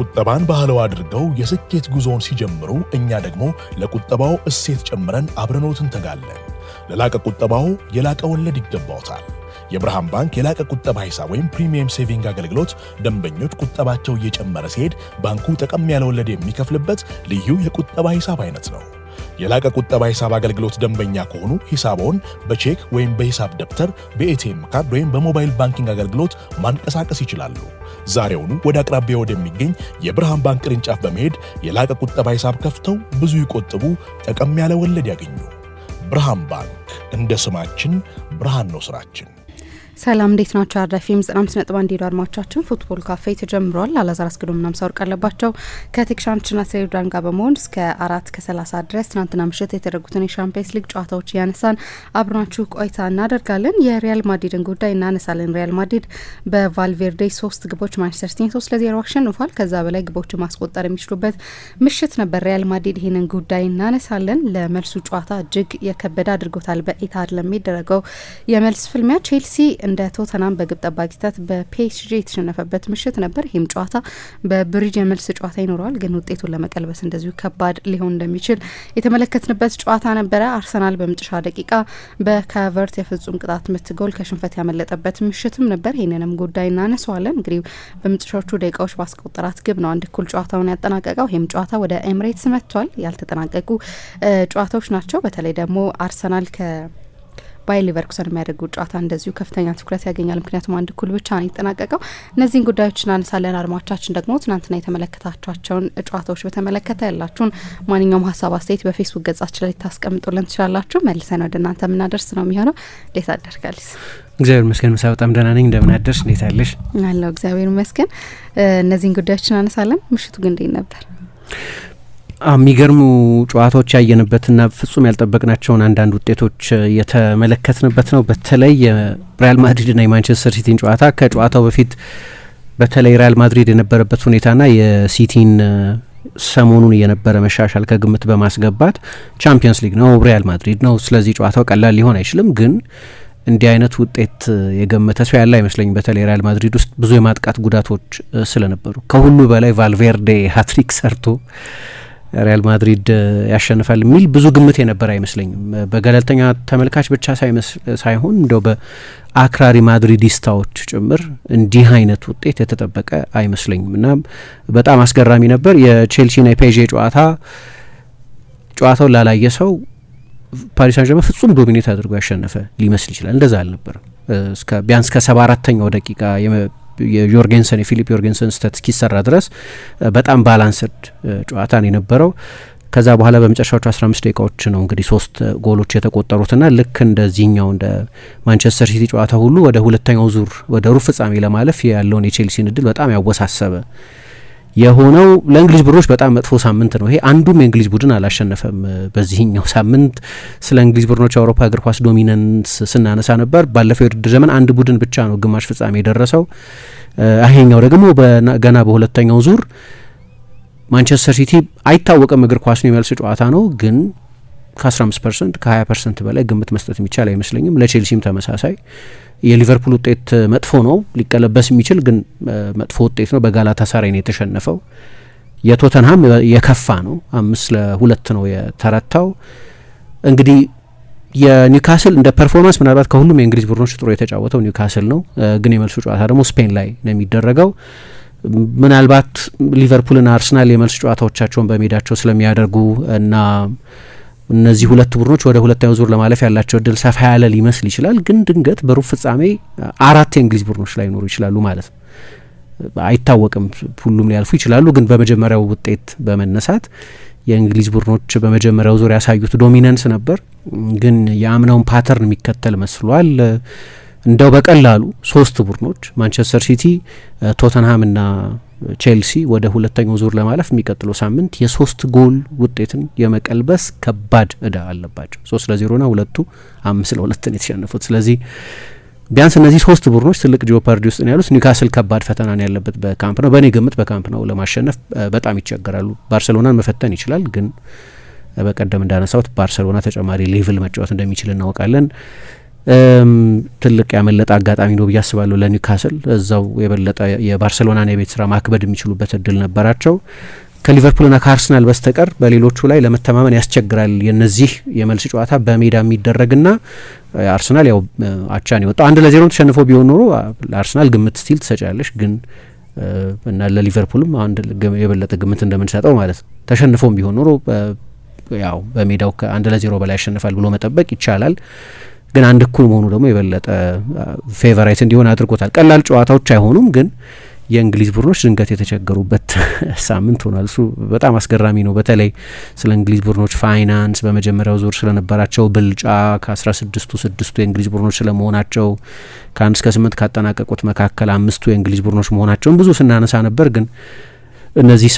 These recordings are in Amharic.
ቁጠባን ባህላዊ አድርገው የስኬት ጉዞውን ሲጀምሩ እኛ ደግሞ ለቁጠባው እሴት ጨምረን አብረኖት እንተጋለን። ለላቀ ቁጠባው የላቀ ወለድ ይገባውታል። የብርሃን ባንክ የላቀ ቁጠባ ሂሳብ ወይም ፕሪሚየም ሴቪንግ አገልግሎት ደንበኞች ቁጠባቸው እየጨመረ ሲሄድ ባንኩ ጠቀም ያለ ወለድ የሚከፍልበት ልዩ የቁጠባ ሂሳብ አይነት ነው። የላቀ ቁጠባ ሂሳብ አገልግሎት ደንበኛ ከሆኑ ሂሳቦን በቼክ ወይም በሂሳብ ደብተር፣ በኤቲኤም ካርድ ወይም በሞባይል ባንኪንግ አገልግሎት ማንቀሳቀስ ይችላሉ። ዛሬውኑ ወደ አቅራቢያ ወደሚገኝ የብርሃን ባንክ ቅርንጫፍ በመሄድ የላቀ ቁጠባ ሂሳብ ከፍተው ብዙ ይቆጥቡ፣ ጠቀም ያለ ወለድ ያገኙ። ብርሃን ባንክ፣ እንደ ስማችን ብርሃን ነው ስራችን። ሰላም እንዴት ናችሁ? አራፊም 95.1 ዲዶ አድማጮቻችን ፉትቦል ካፌ ተጀምሯል። አላዛር አስገዶምና ምሳወርቅ አለባቸው ከቴክሻንችና ሰይዳን ጋር በመሆን እስከ 4:30 ድረስ ትናንትና ምሽት የተደረጉትን የሻምፒየንስ ሊግ ጨዋታዎች ያነሳን አብራችሁ ቆይታ እናደርጋለን። የሪያል ማድሪድን ጉዳይ እናነሳለን። ሪያል ማድሪድ በቫልቬርዴ 3 ግቦች ማንቸስተር ሲቲን 3-0 አሸንፏል። ከዛ በላይ ግቦች ማስቆጠር የሚችሉበት ምሽት ነበር። ሪያል ማድሪድ ይህንን ጉዳይ እናነሳለን። ለመልሱ ጨዋታ እጅግ የከበደ አድርጎታል። በኢታድ ለሚደረገው የመልስ ፍልሚያ ቼልሲ እንደ ቶተናም በግብ ጠባቂነት በፒኤስጂ የተሸነፈበት ምሽት ነበር። ይህም ጨዋታ በብሪጅ የመልስ ጨዋታ ይኖረዋል፣ ግን ውጤቱን ለመቀልበስ እንደዚሁ ከባድ ሊሆን እንደሚችል የተመለከትንበት ጨዋታ ነበረ። አርሰናል በመጨረሻ ደቂቃ በካቨርት የፍጹም ቅጣት ምት ጎል ከሽንፈት ያመለጠበት ምሽትም ነበር። ይህንንም ጉዳይ እናነሳዋለን። እንግዲህ በመጨረሻዎቹ ደቂቃዎች ባስቆጠራት ግብ ነው 1-1 ጨዋታውን ያጠናቀቀው። ይህም ጨዋታ ወደ ኤምሬትስ መጥቷል። ያልተጠናቀቁ ጨዋታዎች ናቸው። በተለይ ደግሞ አርሰናል ባየር ሊቨርኩሰን የሚያደርጉት ጨዋታ እንደዚሁ ከፍተኛ ትኩረት ያገኛል። ምክንያቱም 1-1 ብቻ ነው የተጠናቀቀው። እነዚህን ጉዳዮች እናነሳለን። አድማጮቻችን ደግሞ ትናንትና የተመለከታቸውን ጨዋታዎች በተመለከተ ያላችሁን ማንኛውም ሀሳብ አስተያየት በፌስቡክ ገጻችን ላይ ታስቀምጡልን ትችላላችሁ። መልሰን ወደ እናንተ የምናደርስ ነው የሚሆነው። እንዴት አደርጋለሽ? እግዚአብሔር ይመስገን። ምሳ በጣም ደህና ነኝ። እንደምን አደርሽ? እንዴት አለሽ? አለሁ እግዚአብሔር ይመስገን። እነዚህን ጉዳዮች እናነሳለን። ምሽቱ ግን እንዴት ነበር? የሚገርሙ ጨዋታዎች ያየንበትና ፍጹም ያልጠበቅናቸውን አንዳንድ ውጤቶች የተመለከትንበት ነው። በተለይ የሪያል ማድሪድና የማንቸስተር ሲቲን ጨዋታ ከጨዋታው በፊት በተለይ ሪያል ማድሪድ የነበረበት ሁኔታና የሲቲን ሰሞኑን የነበረ መሻሻል ከግምት በማስገባት ቻምፒየንስ ሊግ ነው፣ ሪያል ማድሪድ ነው፣ ስለዚህ ጨዋታው ቀላል ሊሆን አይችልም። ግን እንዲህ አይነት ውጤት የገመተ ሰው ያለ አይመስለኝም። በተለይ ሪያል ማድሪድ ውስጥ ብዙ የማጥቃት ጉዳቶች ስለነበሩ ከሁሉ በላይ ቫልቬርዴ ሃትሪክ ሰርቶ ሪያል ማድሪድ ያሸንፋል የሚል ብዙ ግምት የነበረ አይመስለኝም። በገለልተኛ ተመልካች ብቻ ሳይሆን እንደው በአክራሪ ማድሪዲስታዎች ጭምር እንዲህ አይነት ውጤት የተጠበቀ አይመስለኝም እና በጣም አስገራሚ ነበር። የቼልሲና የፔዤ ጨዋታውን ላላየ ሰው ፓሪስ ሳን ዠርመን ፍጹም ዶሚኔት አድርጎ ያሸነፈ ሊመስል ይችላል። እንደዛ አልነበረም። ቢያንስ ከ74ኛው ደቂቃ የፊሊፕ ዮርጌንሰን ስህተት እስኪሰራ ድረስ በጣም ባላንስድ ጨዋታ ነው የነበረው። ከዛ በኋላ በመጨረሻዎቹ 15 ደቂቃዎች ነው እንግዲህ 3 ጎሎች የተቆጠሩትና ልክ እንደዚህኛው እንደ ማንቸስተር ሲቲ ጨዋታ ሁሉ ወደ ሁለተኛው ዙር ወደ ሩብ ፍጻሜ ለማለፍ ያለውን የቼልሲን እድል በጣም ያወሳሰበ የሆነው ለእንግሊዝ ቡድኖች በጣም መጥፎ ሳምንት ነው ይሄ። አንዱም የእንግሊዝ ቡድን አላሸነፈም በዚህኛው ሳምንት። ስለ እንግሊዝ ቡድኖች የአውሮፓ እግር ኳስ ዶሚናንስ ስናነሳ ነበር። ባለፈው የውድድር ዘመን አንድ ቡድን ብቻ ነው ግማሽ ፍጻሜ የደረሰው። ይሄኛው ደግሞ ገና በሁለተኛው ዙር ማንቸስተር ሲቲ አይታወቅም። እግር ኳስ ነው፣ የመልስ ጨዋታ ነው። ግን ከ15% ከ20% በላይ ግምት መስጠት የሚቻል አይመስለኝም። ለቼልሲም ተመሳሳይ። የሊቨርፑል ውጤት መጥፎ ነው፣ ሊቀለበስ የሚችል ግን መጥፎ ውጤት ነው። በጋላታሳራይ ነው የተሸነፈው። የቶተንሃም የከፋ ነው፣ 5-2 ነው የተረታው። እንግዲህ የኒውካስል እንደ ፐርፎርማንስ ምናልባት ከሁሉም የእንግሊዝ ቡድኖች ጥሩ የተጫወተው ኒውካስል ነው። ግን የመልሱ ጨዋታ ደግሞ ስፔን ላይ ነው የሚደረገው። ምናልባት ሊቨርፑልና አርሰናል የመልስ ጨዋታዎቻቸውን በሜዳቸው ስለሚያደርጉ እና እነዚህ ሁለት ቡድኖች ወደ ሁለተኛው ዙር ለማለፍ ያላቸው እድል ሰፋ ያለ ሊመስል ይችላል። ግን ድንገት በሩብ ፍጻሜ 4 የእንግሊዝ ቡድኖች ላይ ኖሩ ይችላሉ ማለት ነው። አይታወቅም፣ ሁሉም ሊያልፉ ይችላሉ። ግን በመጀመሪያው ውጤት በመነሳት የእንግሊዝ ቡድኖች በመጀመሪያው ዙር ያሳዩት ዶሚናንስ ነበር። ግን የአምናውን ፓተርን የሚከተል መስሏል። እንደው በቀላሉ 3 ቡድኖች ማንቸስተር ሲቲ፣ ቶተንሃም እና ቼልሲ ወደ ሁለተኛው ዙር ለማለፍ የሚቀጥለው ሳምንት የ3 ጎል ውጤትን የመቀልበስ ከባድ እዳ አለባቸው። 3-0 ና ሁለቱ 5-2 የተሸነፉት። ስለዚህ ቢያንስ እነዚህ 3 ቡድኖች ትልቅ ጂኦፓርዲ ውስጥ ነው ያሉት። ኒውካስል ከባድ ፈተና ነው ያለበት በካምፕ ነው። በእኔ ግምት በካምፕ ነው ለማሸነፍ በጣም ይቸገራሉ። ባርሴሎናን መፈተን ይችላል፣ ግን በቀደም እንዳነሳሁት ባርሴሎና ተጨማሪ ሌቭል መጫወት እንደሚችል እናውቃለን። ትልቅ ያመለጠ አጋጣሚ ነው ብዬ አስባለሁ ለኒውካስል። እዛው የበለጠ የባርሴሎናን የቤት ስራ ማክበድ የሚችሉበት እድል ነበራቸው። ከሊቨርፑልና ከአርሰናል በስተቀር በሌሎቹ ላይ ለመተማመን ያስቸግራል። የነዚህ የመልስ ጨዋታ በሜዳ የሚደረግና አርሰናል ያው አቻን የወጣው 1-0 ተሸንፎ ቢሆን ኖሮ ለአርሰናል ግምት ስቲል ትሰጫለሽ፣ ግን እና ለሊቨርፑልም የበለጠ ግምት እንደምንሰጠው ማለት ነው። ተሸንፎም ቢሆን ኖሮ ያው በሜዳው ከ1-0 በላይ ያሸንፋል ብሎ መጠበቅ ይቻላል። ግን አንድ እኩል መሆኑ ደግሞ የበለጠ ፌቨራይት እንዲሆን አድርጎታል። ቀላል ጨዋታዎች አይሆኑም፣ ግን የእንግሊዝ ቡድኖች ድንገት የተቸገሩበት ሳምንት ሆኗል። እሱ በጣም አስገራሚ ነው። በተለይ ስለ እንግሊዝ ቡድኖች ፋይናንስ በመጀመሪያው ዙር ስለነበራቸው ብልጫ ከ16ቱ 6ቱ የእንግሊዝ ቡድኖች ስለመሆናቸው ከ1 እስከ 8 ካጠናቀቁት መካከል 5ቱ የእንግሊዝ ቡድኖች መሆናቸውን ብዙ ስናነሳ ነበር። ግን እነዚህ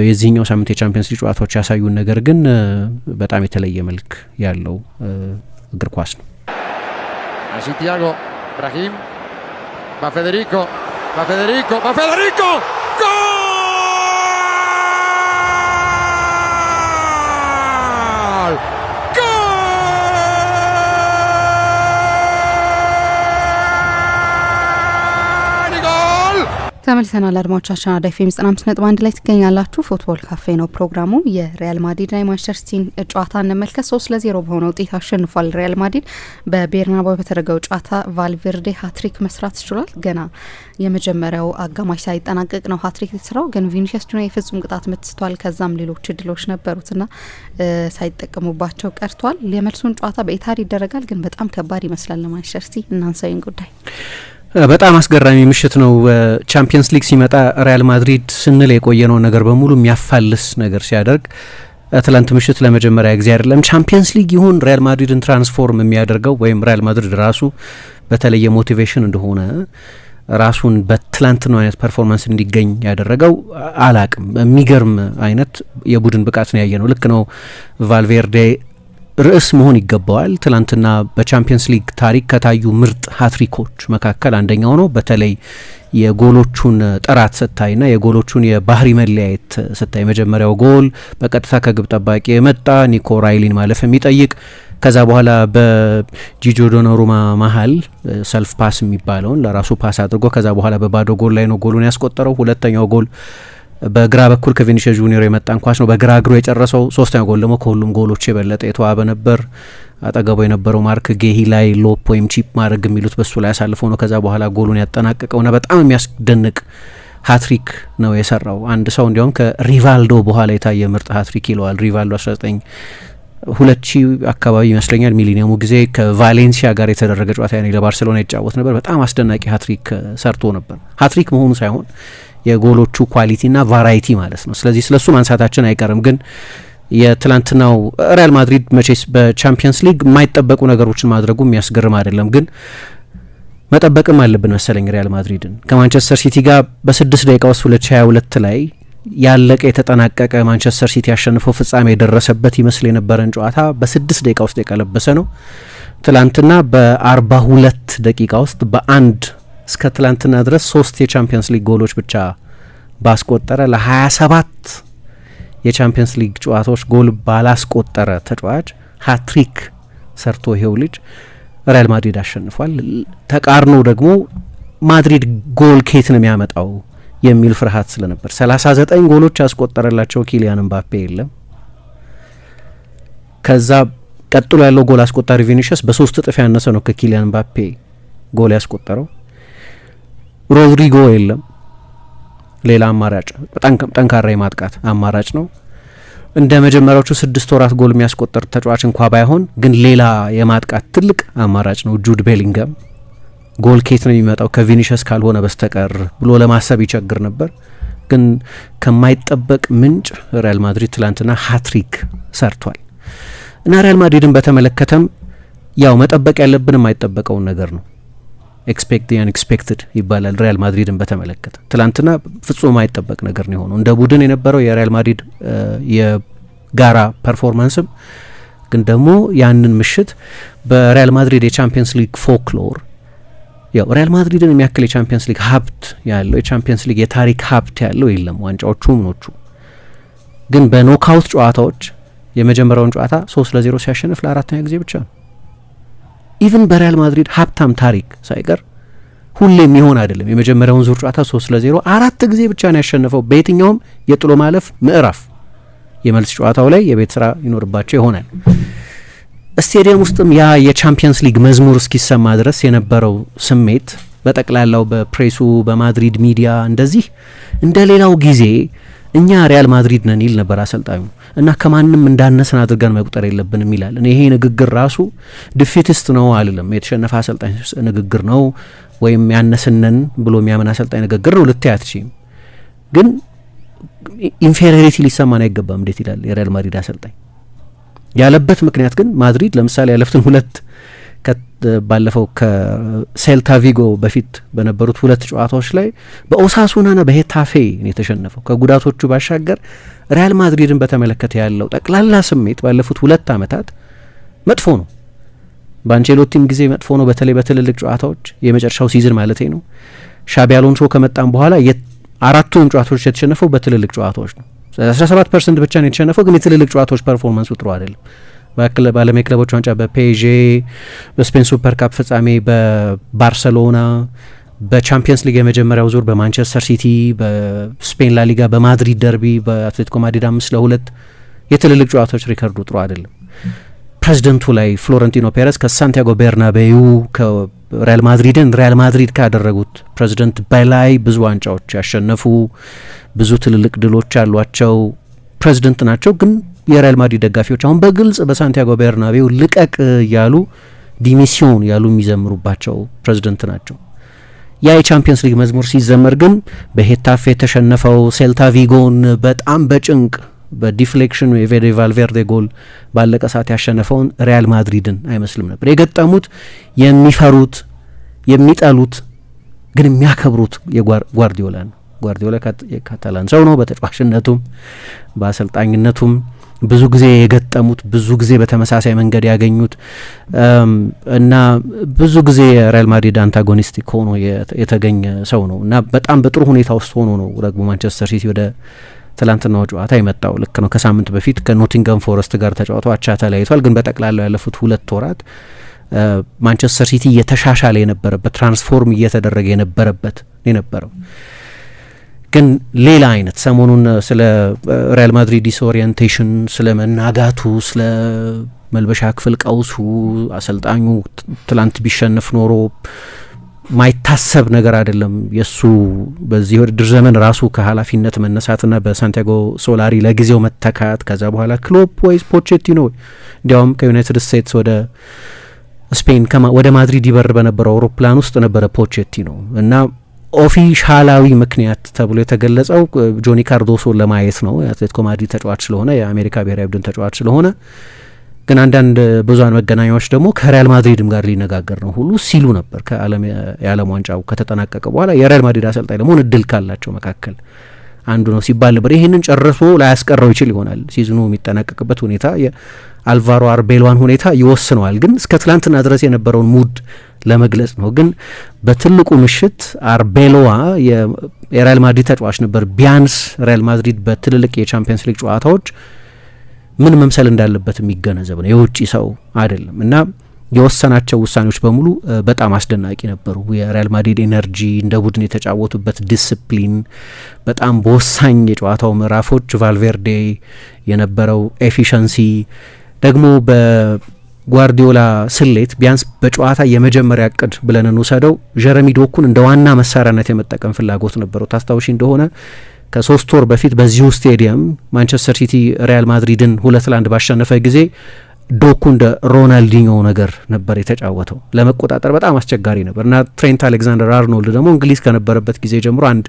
የዚህኛው ሳምንት የቻምፒየንስ ሊግ ጨዋታዎች ያሳዩን ነገር ግን በጣም የተለየ መልክ ያለው እግር ኳስ ነው። Así Thiago, Brahim, va Federico, va Federico, va Federico, ¡gol! ተመልሰናል አድማጮቻችን። አራዳ ኤፍ ኤም 95.1 ላይ ትገኛላችሁ። ፉትቦል ካፌ ነው ፕሮግራሙ። የሪያል ማድሪድና የማንቸስተር ሲቲን ጨዋታ እንመልከት። 3-0 በሆነ ውጤት አሸንፏል ሪያል ማድሪድ። በቤርናባው በተደረገው ጨዋታ ቫልቬርዴ ሀትሪክ መስራት ችሏል። ገና የመጀመሪያው አጋማሽ ሳይጠናቀቅ ነው ሀትሪክ የተሰራው። ግን ቪኒሲየስ ጁኒየር የፍጹም ቅጣት መትስቷል። ከዛም ሌሎች እድሎች ነበሩትና ሳይጠቀሙባቸው ቀርቷል። የመልሱን ጨዋታ በኢታድ ይደረጋል፣ ግን በጣም ከባድ ይመስላል ለማንቸስተር ሲቲ። እናንሳይን ጉዳይ በጣም አስገራሚ ምሽት ነው። ቻምፒየንስ ሊግ ሲመጣ ሪያል ማድሪድ ስንል የቆየነው ነገር በሙሉ የሚያፋልስ ነገር ሲያደርግ ትላንት ምሽት ለመጀመሪያ ጊዜ አይደለም ቻምፒየንስ ሊግ ይሁን ሪያል ማድሪድን ትራንስፎርም የሚያደርገው ወይም ሪያል ማድሪድ ራሱ በተለየ ሞቲቬሽን እንደሆነ ራሱን በትላንትናው አይነት ፐርፎርማንስ እንዲገኝ ያደረገው አላቅም። የሚገርም አይነት የቡድን ብቃት ነው ያየ ነው። ልክ ነው ቫልቬርዴ ርዕስ መሆን ይገባዋል። ትላንትና በቻምፒየንስ ሊግ ታሪክ ከታዩ ምርጥ ሀትሪኮች መካከል አንደኛው ነው። በተለይ የጎሎቹን ጥራት ስታይና የጎሎቹን የባህሪ መለያየት ስታይ መጀመሪያው ጎል በቀጥታ ከግብ ጠባቂ የመጣ ኒኮ ራይሊን ማለፍ የሚጠይቅ ከዛ በኋላ በጂጆ ዶኖሩማ መሀል ሰልፍ ፓስ የሚባለውን ለራሱ ፓስ አድርጎ ከዛ በኋላ በባዶ ጎል ላይ ነው ጎሉን ያስቆጠረው። ሁለተኛው ጎል በግራ በኩል ከቪኒሲየስ ጁኒየር የመጣን ኳስ ነው በግራ እግሩ የጨረሰው። ሶስተኛው ጎል ደግሞ ከሁሉም ጎሎች የበለጠ የተዋበ ነበር። አጠገቡ የነበረው ማርክ ጌሂ ላይ ሎፕ ወይም ቺፕ ማድረግ የሚሉት በሱ ላይ አሳልፎ ነው ከዛ በኋላ ጎሉን ያጠናቀቀውና በጣም የሚያስደንቅ ሀትሪክ ነው የሰራው። አንድ ሰው እንዲያውም ከሪቫልዶ በኋላ የታየ ምርጥ ሀትሪክ ይለዋል። ሪቫልዶ 1920 አካባቢ ይመስለኛል ሚሊኒየሙ ጊዜ ከቫሌንሲያ ጋር የተደረገ ጨዋታ ያኔ ለባርሴሎና ይጫወት ነበር። በጣም አስደናቂ ሀትሪክ ሰርቶ ነበር። ሀትሪክ መሆኑ ሳይሆን የጎሎቹ ኳሊቲና ቫራይቲ ማለት ነው። ስለዚህ ስለሱ ማንሳታችን አይቀርም። ግን የትላንትናው ሪያል ማድሪድ መቼስ በቻምፒየንስ ሊግ የማይጠበቁ ነገሮችን ማድረጉ የሚያስገርም አይደለም። ግን መጠበቅም አለብን መሰለኝ ሪያል ማድሪድን ከማንቸስተር ሲቲ ጋር በ6 ደቂቃ ውስጥ 2022 ላይ ያለቀ የተጠናቀቀ ማንቸስተር ሲቲ ያሸንፈው ፍጻሜ የደረሰበት ይመስል የነበረን ጨዋታ በ6 ደቂቃ ውስጥ የቀለበሰ ነው። ትላንትና በ42 ደቂቃ ውስጥ በአንድ እስከ ትላንትና ድረስ 3 የቻምፒየንስ ሊግ ጎሎች ብቻ ባስቆጠረ ለ27 የቻምፒየንስ ሊግ ጨዋታዎች ጎል ባላስቆጠረ ተጫዋች ሃትሪክ ሰርቶ ይሄው ልጅ ሪያል ማድሪድ አሸንፏል። ተቃርኖ ደግሞ ማድሪድ ጎል ኬት ነው የሚያመጣው የሚል ፍርሃት ስለነበር 39 ጎሎች ያስቆጠረላቸው ኪሊያን ምባፔ የለም። ከዛ ቀጥሎ ያለው ጎል አስቆጣሪ ቪኒሲየስ በ3 እጥፍ ያነሰ ነው ከኪሊያን ምባፔ ጎል ያስቆጠረው። ሮድሪጎ የለም። ሌላ አማራጭ በጣም ጠንካራ የማጥቃት አማራጭ ነው። እንደ መጀመሪያዎቹ 6 ወራት ጎል የሚያስቆጠር ተጫዋች እንኳ ባይሆን ግን ሌላ የማጥቃት ትልቅ አማራጭ ነው ጁድ ቤሊንገም። ጎል ኬት ነው የሚመጣው ከቪኒሲየስ ካልሆነ በስተቀር ብሎ ለማሰብ ይቸግር ነበር። ግን ከማይጠበቅ ምንጭ ሪያል ማድሪድ ትላንትና ሃትሪክ ሰርቷል እና ሪያል ማድሪድን በተመለከተም ያው መጠበቅ ያለብን የማይጠበቀውን ነገር ነው። ኤክስፔክት አንኤክስፔክትድ ይባላል። ሪያል ማድሪድን በተመለከተ ትላንትና ፍጹም የማይጠበቅ ነገር ነው የሆነው። እንደ ቡድን የነበረው የሪያል ማድሪድ የጋራ ፐርፎርማንስም ግን ደግሞ ያንን ምሽት በሪያል ማድሪድ የቻምፒየንስ ሊግ ፎክሎር ያው ሪያል ማድሪድን የሚያክል የቻምፒየንስ ሊግ ሀብት ያለው የቻምፒየንስ ሊግ የታሪክ ሀብት ያለው የለም። ዋንጫዎቹ ምኖቹ ግን በኖካውት ጨዋታዎች የመጀመሪያውን ጨዋታ 3-0 ሲያሸንፍ ለ4ኛ ጊዜ ብቻ ነው። ኢቭን በሪያል ማድሪድ ሀብታም ታሪክ ሳይቀር ሁሌ የሚሆን አይደለም። የመጀመሪያውን ዙር ጨዋታ 3-0 4 ጊዜ ብቻ ነው ያሸነፈው በየትኛውም የጥሎ ማለፍ ምዕራፍ። የመልስ ጨዋታው ላይ የቤት ስራ ይኖርባቸው ይሆናል። ስቴዲየም ውስጥም ያ የቻምፒየንስ ሊግ መዝሙር እስኪሰማ ድረስ የነበረው ስሜት በጠቅላላው በፕሬሱ በማድሪድ ሚዲያ እንደዚህ እንደ ሌላው ጊዜ እኛ ሪያል ማድሪድ ነን ይል ነበር አሰልጣኙ እና ከማንም እንዳነስን አድርገን መቁጠር የለብንም ይላል። እኔ ይሄ ንግግር ራሱ ዲፊቲስት ነው አልልም፣ የተሸነፈ አሰልጣኝ ንግግር ነው ወይም ያነስነን ብሎ የሚያምን አሰልጣኝ ንግግር ነው ልትይ አትችይም። ግን ኢንፌሪዮሪቲ ሊሰማን አይገባም እንዴት ይላል የሪያል ማድሪድ አሰልጣኝ ያለበት ምክንያት ግን ማድሪድ ለምሳሌ ያለፉትን ሁለት ባለፈው ከሴልታ ቪጎ በፊት በነበሩት ሁለት ጨዋታዎች ላይ በኦሳሱናና በሄታፌ ነው የተሸነፈው። ከጉዳቶቹ ባሻገር ሪያል ማድሪድን በተመለከተ ያለው ጠቅላላ ስሜት ባለፉት 2 ዓመታት መጥፎ ነው። በአንቼሎቲም ጊዜ መጥፎ ነው፣ በተለይ በትልልቅ ጨዋታዎች የመጨረሻው ሲዝን ማለቴ ነው። ሻቢ አሎንሶ ከመጣም በኋላ አራቱንም ጨዋታዎች የተሸነፈው በትልልቅ ጨዋታዎች ነው። 17% ብቻ ነው የተሸነፈው፣ ግን የትልልቅ ጨዋታዎች ፐርፎርማንስ ጥሩ አይደለም። በዓለም የክለቦች ዋንጫ በፔዤ፣ በስፔን ሱፐር ካፕ ፍጻሜ በባርሰሎና፣ በቻምፒየንስ ሊግ የመጀመሪያው ዙር በማንቸስተር ሲቲ፣ በስፔን ላሊጋ በማድሪድ ደርቢ በአትሌቲኮ ማድሪድ 5-2 የትልልቅ ጨዋታዎች ሪከርዱ ጥሩ አይደለም። ፕሬዚደንቱ ላይ ፍሎረንቲኖ ፔሬዝ ከሳንቲያጎ ቤርናቤዩ ከሪያል ማድሪድን ሪያል ማድሪድ ካደረጉት ፕሬዚደንት በላይ ብዙ ዋንጫዎች ያሸነፉ ብዙ ትልልቅ ድሎች ያሏቸው ፕሬዚደንት ናቸው። ግን የሪያል ማድሪድ ደጋፊዎች አሁን በግልጽ በሳንቲያጎ ቤርናቤው ልቀቅ እያሉ ዲሚሲዮን ያሉ የሚዘምሩባቸው ፕሬዚደንት ናቸው። ያ የቻምፒየንስ ሊግ መዝሙር ሲዘመር ግን በሄታፌ የተሸነፈው ሴልታ ቪጎን በጣም በጭንቅ በዲፍሌክሽን የቬዴ ቫልቬርዴ ጎል ባለቀ ሰዓት ያሸነፈውን ሪያል ማድሪድን አይመስልም ነበር። የገጠሙት የሚፈሩት የሚጠሉት ግን የሚያከብሩት የጓርዲዮላ ነው። ጓርዲዮላ የካታላን ሰው ነው። በተጫዋችነቱም በአሰልጣኝነቱም ብዙ ጊዜ የገጠሙት ብዙ ጊዜ በተመሳሳይ መንገድ ያገኙት እና ብዙ ጊዜ የሪያል ማድሪድ አንታጎኒስቲክ ሆኖ የተገኘ ሰው ነው እና በጣም በጥሩ ሁኔታ ውስጥ ሆኖ ነው ደግሞ ማንቸስተር ሲቲ ወደ ትላንትናው ጨዋታ የመጣው። ልክ ነው። ከሳምንት በፊት ከኖቲንገም ፎረስት ጋር ተጫውተው አቻ ተለያይቷል። ግን በጠቅላላው ያለፉት 2 ወራት ማንቸስተር ሲቲ እየተሻሻለ የነበረበት ትራንስፎርም እየተደረገ የነበረው ግን ሌላ አይነት ሰሞኑን ስለ ሪያል ማድሪድ ዲስኦሪየንቴሽን፣ ስለ መናጋቱ፣ ስለ መልበሻ ክፍል ቀውሱ አሰልጣኙ ትላንት ቢሸነፍ ኖሮ ማይታሰብ ነገር አይደለም የሱ በዚህ ውድድር ዘመን ራሱ ከኃላፊነት መነሳትና በሳንቲያጎ ሶላሪ ለጊዜው መተካት ከዛ በኋላ ክሎፕ ወይስ ፖቼቲኖ እንዲያውም ከዩናይትድ ስቴትስ ወደ ስፔን ወደ ማድሪድ ይበር በነበረው አውሮፕላን ውስጥ ነበረ ፖቼቲኖ እና ኦፊሻላዊ ምክንያት ተብሎ የተገለጸው ጆኒ ካርዶሶን ለማየት ነው። የአትሌቲኮ ማድሪድ ተጫዋች ስለሆነ የአሜሪካ ብሔራዊ ቡድን ተጫዋች ስለሆነ ግን ብዙሃን መገናኛዎች ደግሞ ከሪያል ማድሪድም ጋር ሊነጋገር ነው ሁሉ ሲሉ ነበር። የዓለም ዋንጫው ከተጠናቀቀ በኋላ የሪያል ማድሪድ አሰልጣኝ ደግሞ እድል ካላቸው መካከል አንዱ ነው ሲባል ነበር። ይህንን ጨርሶ ላያስቀረው ይችል ይሆናል። ሲዝኑ የሚጠናቀቅበት ሁኔታ የአልቫሮ አርቤሎዋን ሁኔታ ይወስነዋል። ግን እስከ ትላንትና ድረስ የነበረውን ሙድ ለመግለጽ ነው። ግን በትልቁ ምሽት አርቤሎዋ የሪያል ማድሪድ ተጫዋች ነበር። ቢያንስ ሪያል ማድሪድ በትልልቅ የቻምፒየንስ ሊግ ጨዋታዎች ምን መምሰል እንዳለበት የሚገነዘብ ነው። የውጭ ሰው አይደለም እና የወሰናቸው ውሳኔዎች በሙሉ በጣም አስደናቂ ነበሩ። የሪያል ማድሪድ ኤነርጂ፣ እንደ ቡድን የተጫወቱበት ዲስፕሊን፣ በጣም በወሳኝ የጨዋታው ምዕራፎች ቫልቬርዴ የነበረው ኤፊሸንሲ ደግሞ በጓርዲዮላ ስሌት ቢያንስ በጨዋታ የመጀመሪያ እቅድ ብለን እንውሰደው ጀረሚ ዶኩን እንደ ዋና መሳሪያነት የመጠቀም ፍላጎት ነበረው። ታስታውሺ እንደሆነ ከ3 ወር በፊት በዚሁ ስቴዲየም ማንቸስተር ሲቲ ሪያል ማድሪድን 2-1 ባሸነፈ ጊዜ ዶኩ እንደ ሮናልዲኞ ነገር ነበር የተጫወተው። ለመቆጣጠር በጣም አስቸጋሪ ነበር እና ትሬንት አሌክዛንደር አርኖልድ ደግሞ እንግሊዝ ከነበረበት ጊዜ ጀምሮ አንድ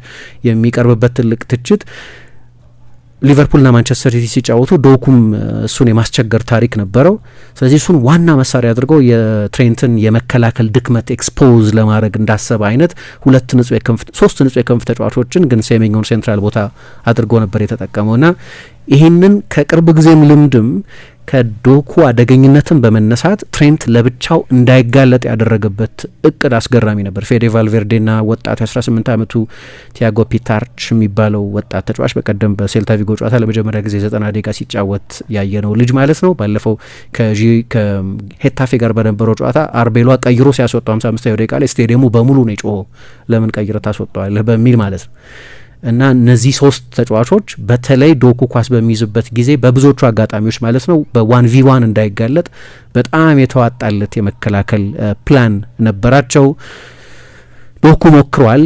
የሚቀርብበት ትልቅ ትችት ሊቨርፑልና ማንቸስተር ሲቲ ሲጫወቱ ዶኩም እሱን የማስቸገር ታሪክ ነበረው። ስለዚህ እሱን ዋና መሳሪያ አድርገው የትሬንትን የመከላከል ድክመት ኤክስፖዝ ለማድረግ እንዳሰበ አይነት 3 ንጹህ የክንፍ ተጫዋቾችን ግን ሴሜኞን ሴንትራል ቦታ አድርጎ ነበር የተጠቀመውና ይህንን ከቅርብ ጊዜም ልምድም ከዶኩ አደገኝነትን በመነሳት ትሬንት ለብቻው እንዳይጋለጥ ያደረገበት እቅድ አስገራሚ ነበር። ፌዴ ቫልቬርዴና ወጣቱ 18 ዓመቱ ቲያጎ ፒታርች የሚባለው ወጣት ተጫዋች በቀደም በሴልታ ቪጎ ጨዋታ ለመጀመሪያ ጊዜ 90 ደቂቃ ሲጫወት ያየነው ልጅ ማለት ነው። ባለፈው ከሄታፌ ጋር በነበረው ጨዋታ አርቤሏ ቀይሮ ሲያስወጣው 55ኛው ደቂቃ ላይ ስቴዲየሙ በሙሉ ነው የጮኸው፣ ለምን ቀይረ ታስወጣዋለህ በሚል ማለት ነው። እና እነዚህ ሶስት ተጫዋቾች በተለይ ዶኩ ኳስ በሚይዝበት ጊዜ በብዙዎቹ አጋጣሚዎች ማለት ነው በ1v1 እንዳይጋለጥ በጣም የተዋጣለት የመከላከል ፕላን ነበራቸው። ዶኩ ሞክሯል፣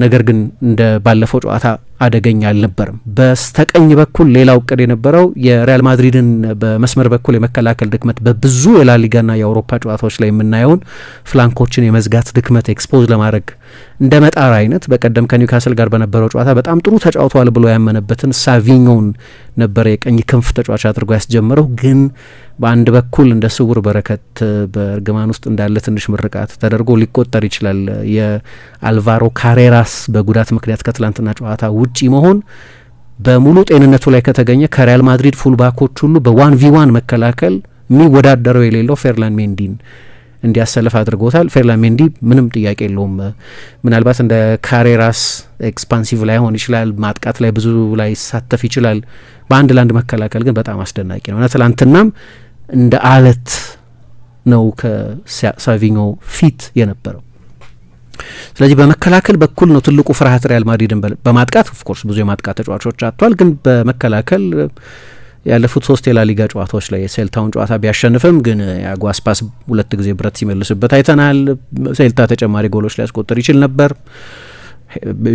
ነገር ግን እንደ ባለፈው ጨዋታ አደገኛ አልነበርም። በስተቀኝ በኩል ሌላው እቅድ የነበረው የሪያል ማድሪድን በመስመር በኩል የመከላከል ድክመት በብዙ የላሊጋና የአውሮፓ ጨዋታዎች ላይ የምናየውን ፍላንኮችን የመዝጋት ድክመት ኤክስፖዝ ለማድረግ እንደ መጣር አይነት በቀደም ከኒውካስል ጋር በነበረው ጨዋታ በጣም ጥሩ ተጫውተዋል ብሎ ያመነበትን ሳቪኞን ነበረ የቀኝ ክንፍ ተጫዋች አድርጎ ያስጀመረው። ግን በአንድ በኩል እንደ ስውር በረከት በእርግማን ውስጥ እንዳለ ትንሽ ምርቃት ተደርጎ ሊቆጠር ይችላል። የአልቫሮ ካሬራስ በጉዳት ምክንያት ከትላንትና ጨዋታ ውጪ መሆን በሙሉ ጤንነቱ ላይ ከተገኘ ከሪያል ማድሪድ ፉልባኮች ሁሉ በ1v1 መከላከል የሚወዳደረው የሌለው ፌርላን ሜንዲን እንዲያሰልፍ አድርጎታል። ፌርላን ሜንዲ ምንም ጥያቄ የለውም። ምናልባት እንደ ካሬራስ ኤክስፓንሲቭ ላይ ሆን ይችላል፣ ማጥቃት ላይ ብዙ ላይ ይሳተፍ ይችላል። በአንድ ለአንድ መከላከል ግን በጣም አስደናቂ ነው እና ትላንትናም እንደ አለት ነው ከሳቪኞ ፊት የነበረው። ስለዚህ በመከላከል በኩል ነው ትልቁ ፍርሃት ሪያል ማድሪድን። በማጥቃት ኦፍኮርስ ብዙ የማጥቃት ተጫዋቾች አጥቷል፣ ግን በመከላከል ያለፉት 3 የላሊጋ ጨዋታዎች ላይ የሴልታውን ጨዋታ ቢያሸንፍም ግን የአጓስ ፓስ 2 ጊዜ ብረት ሲመልስበት አይተናል። ሴልታ ተጨማሪ ጎሎች ሊያስቆጥር ይችል ነበር።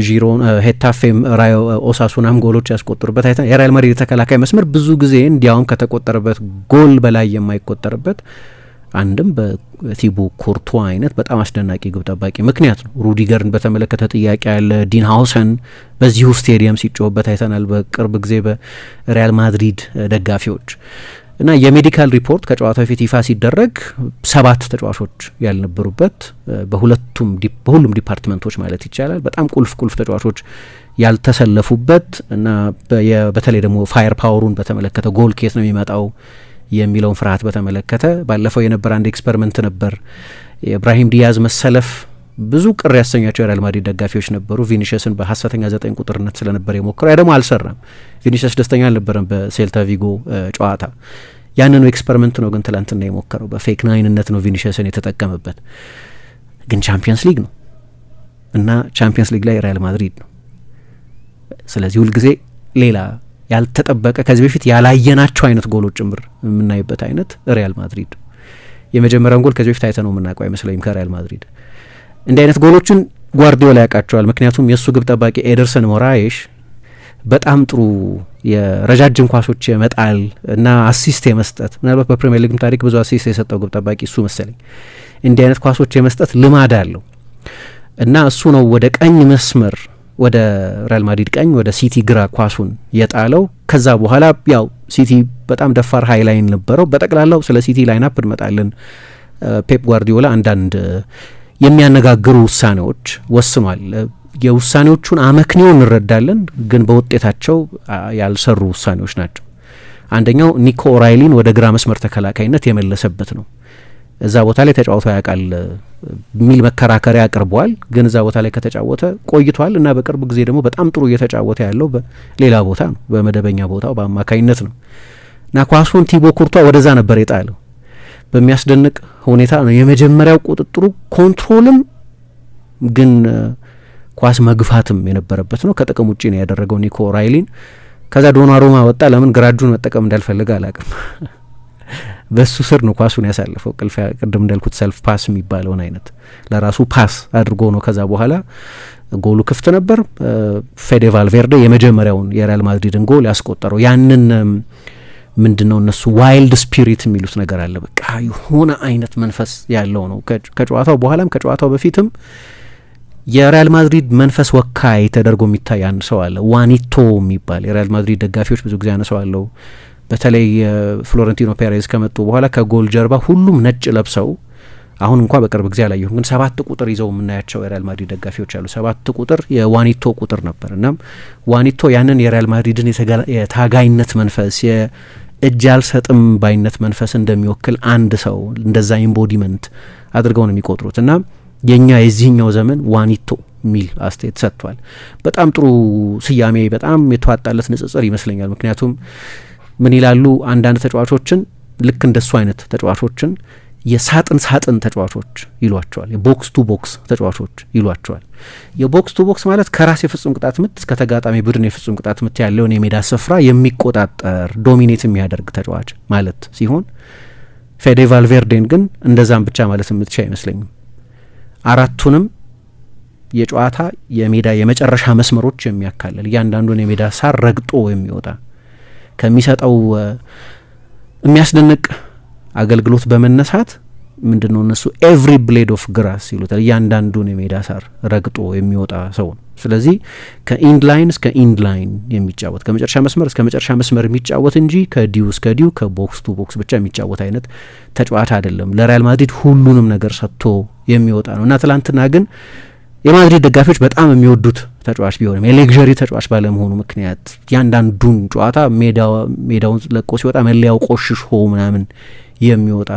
ዢሮን ሄታፌም ራዮ ኦሳሱናም ጎሎች ያስቆጥሩበት አይተናል። የሪያል ማድሪድ ተከላካይ መስመር ብዙ ጊዜ እንዲያውም ከተቆጠረበት ጎል በላይ የማይቆጠርበት አንድም በቲቦ ኮርቷ አይነት በጣም አስደናቂ ግብ ጠባቂ ምክንያት ነው። ሩዲገርን በተመለከተ ጥያቄ ያለ ዲን ሃውሰን በዚሁ ስቴዲየም ሲጮህበት አይተናል በቅርብ ጊዜ በሪያል ማድሪድ ደጋፊዎች። እና የሜዲካል ሪፖርት ከጨዋታው በፊት ይፋ ሲደረግ 7 ተጫዋቾች ያልነበሩበት በሁሉም ዲፓርትመንቶች ማለት ይቻላል በጣም ቁልፍ ተጫዋቾች ያልተሰለፉበት እና በተለይ ደግሞ ፋየር ፓወሩን በተመለከተ ጎል ኬት ነው የሚመጣው የሚለውን ፍርሃት በተመለከተ ባለፈው የነበረ አንድ ኤክስፐሪመንት ነበር። የኢብራሂም ዲያዝ መሰለፍ ብዙ ቅር ያሰኛቸው የሪያል ማድሪድ ደጋፊዎች ነበሩ። ቪኒሽስን በሀሰተኛ 9 ቁጥርነት ስለነበር የሞከረው ያ ደግሞ አልሰራም። ቪኒሽስ ደስተኛ አልነበረም በሴልታ ቪጎ ጨዋታ። ያንኑ ኤክስፐሪመንት ነው ግን ትላንትና የሞከረው። በፌክ ናይንነት ነው ቪኒሽስን የተጠቀመበት። ግን ቻምፒየንስ ሊግ ነው እና ቻምፒየንስ ሊግ ላይ ሪያል ማድሪድ ነው። ስለዚህ ሁልጊዜ ሌላ ያልተጠበቀ ከዚህ በፊት ያላየናቸው አይነት ጎሎች ጭምር የምናይበት አይነት ሪያል ማድሪድ የመጀመሪያውን ጎል ከዚህ በፊት አይተነው የምናውቀው አይመስለኝም ከሪያል ማድሪድ። እንዲህ አይነት ጎሎችን ጓርዲዮላ ያውቃቸዋል። ምክንያቱም የእሱ ግብ ጠባቂ ኤደርሰን ሞራይሽ በጣም ጥሩ የረጃጅም ኳሶች የመጣል እና አሲስት የመስጠት ምናልባት በፕሪሚየር ሊግም ታሪክ ብዙ አሲስት የሰጠው ግብ ጠባቂ እሱ መሰለኝ። እንዲህ አይነት ኳሶች የመስጠት ልማድ አለው እና እሱ ነው ወደ ቀኝ መስመር ወደ ሪያል ማድሪድ ቀኝ ወደ ሲቲ ግራ ኳሱን የጣለው። ከዛ በኋላ ያው ሲቲ በጣም ደፋር ሀይ ላይን ነበረው። በጠቅላላው ስለ ሲቲ ላይናፕ እንመጣለን። ፔፕ ጓርዲዮላ አንዳንድ የሚያነጋግሩ ውሳኔዎች ወስኗል። የውሳኔዎቹን አመክንዮ እንረዳለን፣ ግን በውጤታቸው ያልሰሩ ውሳኔዎች ናቸው። አንደኛው ኒኮ ኦራይሊን ወደ ግራ መስመር ተከላካይነት የመለሰበት ነው። እዛ ቦታ ላይ ተጫውቶ ያውቃል የሚል መከራከሪያ አቅርበዋል። ግን እዛ ቦታ ላይ ከተጫወተ ቆይቷል እና በቅርብ ጊዜ ደግሞ በጣም ጥሩ እየተጫወተ ያለው በሌላ ቦታ ነው፣ በመደበኛ ቦታው በአማካይነት ነው እና ኳሱን ቲቦ ኩርቷ ወደዛ ነበር የጣለው። በሚያስደንቅ ሁኔታ ነው የመጀመሪያው ቁጥጥሩ፣ ኮንትሮልም ግን ኳስ መግፋትም የነበረበት ነው። ከጥቅም ውጭ ነው ያደረገው ኒኮ ኦራይሊን። ከዛ ዶናሩማ ወጣ። ለምን ግራ እጁን መጠቀም እንዳልፈልግ አላውቅም። በሱ ስር ነው ኳሱን ያሳለፈው። ቅድም እንዳልኩት ሰልፍ ፓስ የሚባለውን አይነት ለራሱ ፓስ አድርጎ ነው። ከዛ በኋላ ጎሉ ክፍት ነበር። ፌዴ ቫልቬርዴ የመጀመሪያውን የሪያል ማድሪድን ጎል ያስቆጠረው ያንን ምንድነው እነሱ ዋይልድ ስፒሪት የሚሉት ነገር አለ። በቃ የሆነ አይነት መንፈስ ያለው ነው። ከጨዋታው በኋላም ከጨዋታው በፊትም የሪያል ማድሪድ መንፈስ ወካይ ተደርጎ የሚታይ አንድ ሰው አለ፣ ዋኒቶ የሚባል የሪያል ማድሪድ ደጋፊዎች ብዙ ጊዜ ያነሳዋለው። በተለይ ፍሎረንቲኖ ፔሬዝ ከመጡ በኋላ ከጎል ጀርባ ሁሉም ነጭ ለብሰው አሁን እንኳን በቅርብ ጊዜ አላየሁም፣ ግን 7 ቁጥር ይዘው የምናያቸው የሪያል ማድሪድ ደጋፊዎች አሉ። 7 ቁጥር የዋኒቶ ቁጥር ነበር። እናም ዋኒቶ ያንን የሪያል ማድሪድን የታጋይነት መንፈስ እጅ አልሰጥም ባይነት መንፈስ እንደሚወክል አንድ ሰው እንደዛ ኢምቦዲመንት አድርገው ነው የሚቆጥሩት እና የኛ የዚህኛው ዘመን ዋኒቶ ሚል አስተያየት ሰጥቷል። በጣም ጥሩ ስያሜ፣ በጣም የተዋጣለት ንጽጽር ይመስለኛል። ምክንያቱም ምን ይላሉ አንዳንድ ተጫዋቾችን ልክ እንደሱ አይነት ተጫዋቾችን የሳጥን ተጫዋቾች ይሏቸዋል። የቦክስ ቱ ቦክስ ተጫዋቾች ይሏቸዋል። የቦክስ ቱ ቦክስ ማለት ከራስ የፍጹም ቅጣት ምት እስከ ተጋጣሚ ቡድን የፍጹም ቅጣት ምት ያለውን የሜዳ ስፍራ የሚቆጣጠር ዶሚኔት የሚያደርግ ተጫዋች ማለት ሲሆን ፌዴ ቫልቬርዴን ግን እንደዛም ብቻ ማለት የምትችል አይመስለኝም። አራቱንም የጨዋታ የሜዳ የመጨረሻ መስመሮች የሚያካልል እያንዳንዱን የሜዳ ሳር ረግጦ የሚወጣ ከሚሰጠው የሚያስደንቅ አገልግሎት በመነሳት ምንድነው እነሱ ኤቭሪ ብሌድ ኦፍ ግራስ ይሉታል። እያንዳንዱን የሜዳ ሳር ረግጦ የሚወጣ ሰው ነው። ስለዚህ ከኢንድ ላይን እስከ ኢንድ ላይን የሚጫወት ከመጨረሻ መስመር እስከ መጨረሻ መስመር የሚጫወት እንጂ ከዲው እስከ ዲው ከቦክስ ቱ ቦክስ ብቻ የሚጫወት አይነት ተጫዋች አይደለም። ለሪያል ማድሪድ ሁሉንም ነገር ሰጥቶ የሚወጣ ነው እና ትላንትና ግን የማድሪድ ደጋፊዎች በጣም የሚወዱት ተጫዋች ቢሆንም የሌግዠሪ ተጫዋች ባለመሆኑ ምክንያት ያንዳንዱን ጨዋታ ሜዳውን ለቆ ሲወጣ መለያው ቆሽሾ ምናምን የሚወጣ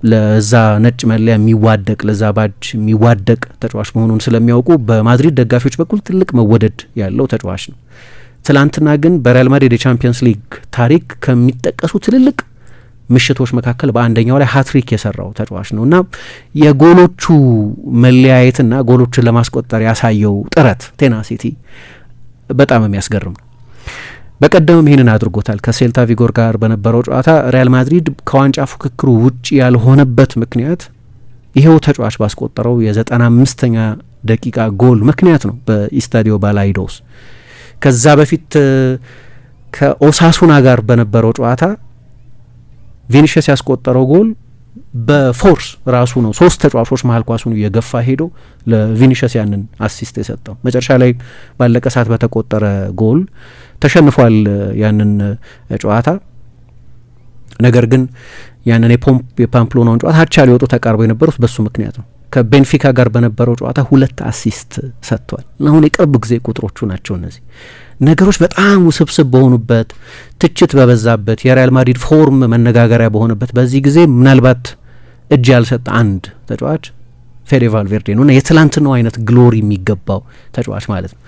ለዛ ነጭ መለያ የሚዋደቅ ለዛ ባጅ የሚዋደቅ ተጫዋች መሆኑን ስለሚያውቁ በማድሪድ ደጋፊዎች በኩል ትልቅ መወደድ ያለው ተጫዋች ነው። ትላንትና ግን በሪያል ማድሪድ የቻምፒየንስ ሊግ ታሪክ ከሚጠቀሱ ትልልቅ ምሽቶች መካከል በአንደኛው ላይ ሃትሪክ የሰራው ተጫዋች ነው እና የጎሎቹ መለያየትና ጎሎችን ለማስቆጠር ያሳየው ጥረት ቴናሲቲ በጣም የሚያስገርም ነው። በቀደምም ይህንን አድርጎታል። ከሴልታ ቪጎር ጋር በነበረው ጨዋታ ሪያል ማድሪድ ከዋንጫ ፉክክሩ ውጭ ያልሆነበት ምክንያት ይሄው ተጫዋች ባስቆጠረው የ95ኛ ደቂቃ ጎል ምክንያት ነው በኢስታዲዮ ባላይዶስ። ከዛ በፊት ከኦሳሱና ጋር በነበረው ጨዋታ ቪኒሽስ ያስቆጠረው ጎል በፎርስ ራሱ ነው። 3 ተጫዋቾች መሀል ኳሱን እየገፋ ሄዶ ለቪኒሽስ ያንን አሲስት የሰጠው መጨረሻ ላይ ባለቀ ሰዓት በተቆጠረ ጎል ተሸንፏል ያንን ጨዋታ። ነገር ግን ያንን የፓምፕሎናውን ጨዋታ አቻ ሊወጡ ተቃርበው የነበሩት በሱ ምክንያት ነው። ከቤንፊካ ጋር በነበረው ጨዋታ 2 አሲስት ሰጥቷል። አሁን የቅርብ ጊዜ ቁጥሮቹ ናቸው እነዚህ ነገሮች። በጣም ውስብስብ በሆኑበት ትችት በበዛበት የሪያል ማድሪድ ፎርም መነጋገሪያ በሆነበት በዚህ ጊዜ ምናልባት እጅ ያልሰጠ አንድ ተጫዋች ፌዴ ቫልቬርዴ ነው እና የትላንትናው አይነት ግሎሪ የሚገባው ተጫዋች ማለት ነው።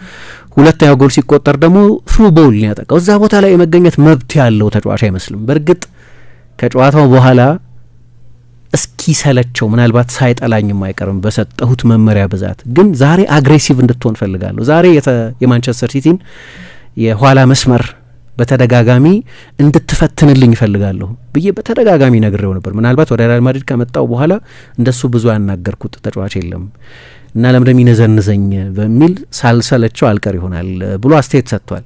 ሁለተኛው ጎል ሲቆጠር ደግሞ ፍሩ ቦል ያጠቃው እዛ ቦታ ላይ የመገኘት መብት ያለው ተጫዋች አይመስልም። በእርግጥ ከጨዋታው በኋላ እስኪ ሰለቸው ምናልባት ሳይጠላኝም አይቀርም በሰጠሁት መመሪያ ብዛት፣ ግን ዛሬ አግሬሲቭ እንድትሆን ፈልጋለሁ። ዛሬ የማንቸስተር ሲቲን የኋላ መስመር በተደጋጋሚ እንድትፈትንልኝ ይፈልጋለሁ ብዬ በተደጋጋሚ ነግሬው ነበር። ምናልባት ወደ ሪያል ማድሪድ ከመጣው በኋላ እንደሱ ብዙ ያናገርኩት ተጫዋች የለም እና ለምንድነው የሚነዘንዘኝ በሚል ሳልሰለቸው አልቀር ይሆናል ብሎ አስተያየት ሰጥቷል።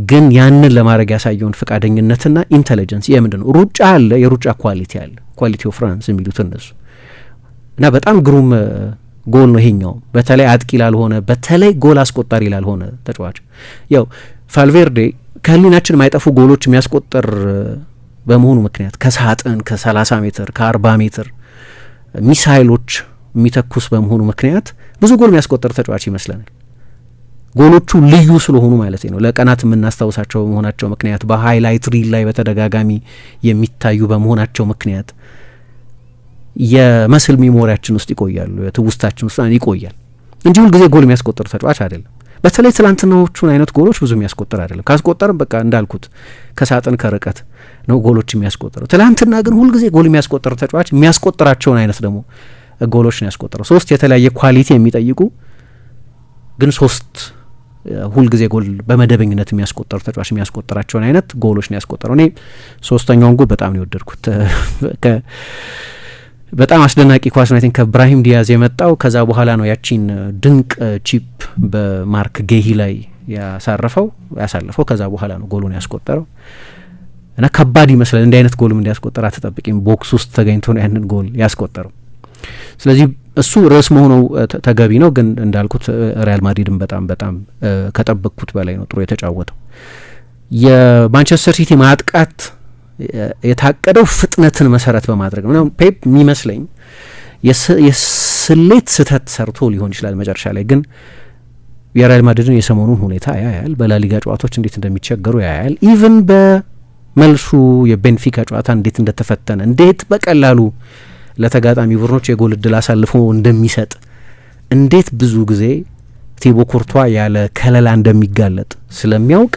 ግን ያንን ለማድረግ ያሳየውን ፈቃደኝነትና ኢንቴሊጀንስ የምንድን ነው ሩጫ አለ፣ የሩጫ ኳሊቲ አለ፣ ኳሊቲ ኦፍ ፍራንስ የሚሉት እነሱ እና በጣም ግሩም ጎል ነው ይሄኛው። በተለይ አጥቂ ላልሆነ በተለይ ጎል አስቆጣሪ ላልሆነ ተጫዋች ያው ቫልቬርዴ ከህሊናችን የማይጠፉ ጎሎች የሚያስቆጠር በመሆኑ ምክንያት ከሳጥን ከ30 ሜትር ከ40 ሜትር ሚሳይሎች የሚተኩስ በመሆኑ ምክንያት ብዙ ጎል የሚያስቆጠር ተጫዋች ይመስለናል። ጎሎቹ ልዩ ስለሆኑ ማለት ነው። ለቀናት የምናስታውሳቸው በመሆናቸው ምክንያት በሃይላይት ሪል ላይ በተደጋጋሚ የሚታዩ በመሆናቸው ምክንያት የመስል ሚሞሪያችን ውስጥ ይቆያሉ፣ የትውስታችን ውስጥ ይቆያል እንጂ ሁልጊዜ ጎል የሚያስቆጥር ተጫዋች አይደለም። በተለይ ትላንትናዎቹን አይነት ጎሎች ብዙ የሚያስቆጥር አይደለም። ካስቆጠርም በቃ እንዳልኩት ከሳጥን ከርቀት ነው ጎሎች የሚያስቆጥረው። ትላንትና ግን ሁልጊዜ ጎል የሚያስቆጥር ተጫዋች የሚያስቆጥራቸውን አይነት ደግሞ ጎሎች ነው ያስቆጠረው። 3 የተለያየ ኳሊቲ የሚጠይቁ ግን 3 ሁልጊዜ ጎል በመደበኝነት የሚያስቆጠሩ ተጫዋች የሚያስቆጥራቸውን አይነት ጎሎች ነው ያስቆጠረው። እኔ 3ኛውን ጎል በጣም ነው የወደድኩት። በጣም አስደናቂ ኳስ ነው። ከብራሂም ዲያዝ የመጣው ከዛ በኋላ ነው ያቺን ድንቅ ቺፕ በማርክ ጌሂ ላይ ያሳለፈው ከዛ በኋላ ነው ጎሉን ያስቆጠረው እና ከባድ ይመስላል። እንዲህ አይነት ጎልም እንዲያስቆጠር አትጠብቂም። ቦክስ ውስጥ ተገኝቶ ነው ያንን ጎል ያስቆጠረው። ስለዚህ እሱ ርዕስ መሆኑ ተገቢ ነው። ግን እንዳልኩት ሪያል ማድሪድም በጣም ከጠበቅኩት በላይ ነው ጥሩ የተጫወተው። የማንቸስተር ሲቲ ማጥቃት የታቀደው ፍጥነትን መሰረት በማድረግ ነው። ፔፕ የሚመስለኝ የስሌት ስህተት ሰርቶ ሊሆን ይችላል መጨረሻ ላይ፣ ግን የሪያል ማድሪድን የሰሞኑን ሁኔታ ያያል። በላሊጋ ጨዋታዎች እንዴት እንደሚቸገሩ ያያል። ኢቭን በመልሱ የቤንፊካ ጨዋታ እንዴት እንደተፈተነ፣ እንዴት በቀላሉ ለተጋጣሚ ቡድኖች የጎል እድል አሳልፎ እንደሚሰጥ፣ እንዴት ብዙ ጊዜ ቲቦ ኩርቷ ያለ ከለላ እንደሚጋለጥ ስለሚያውቅ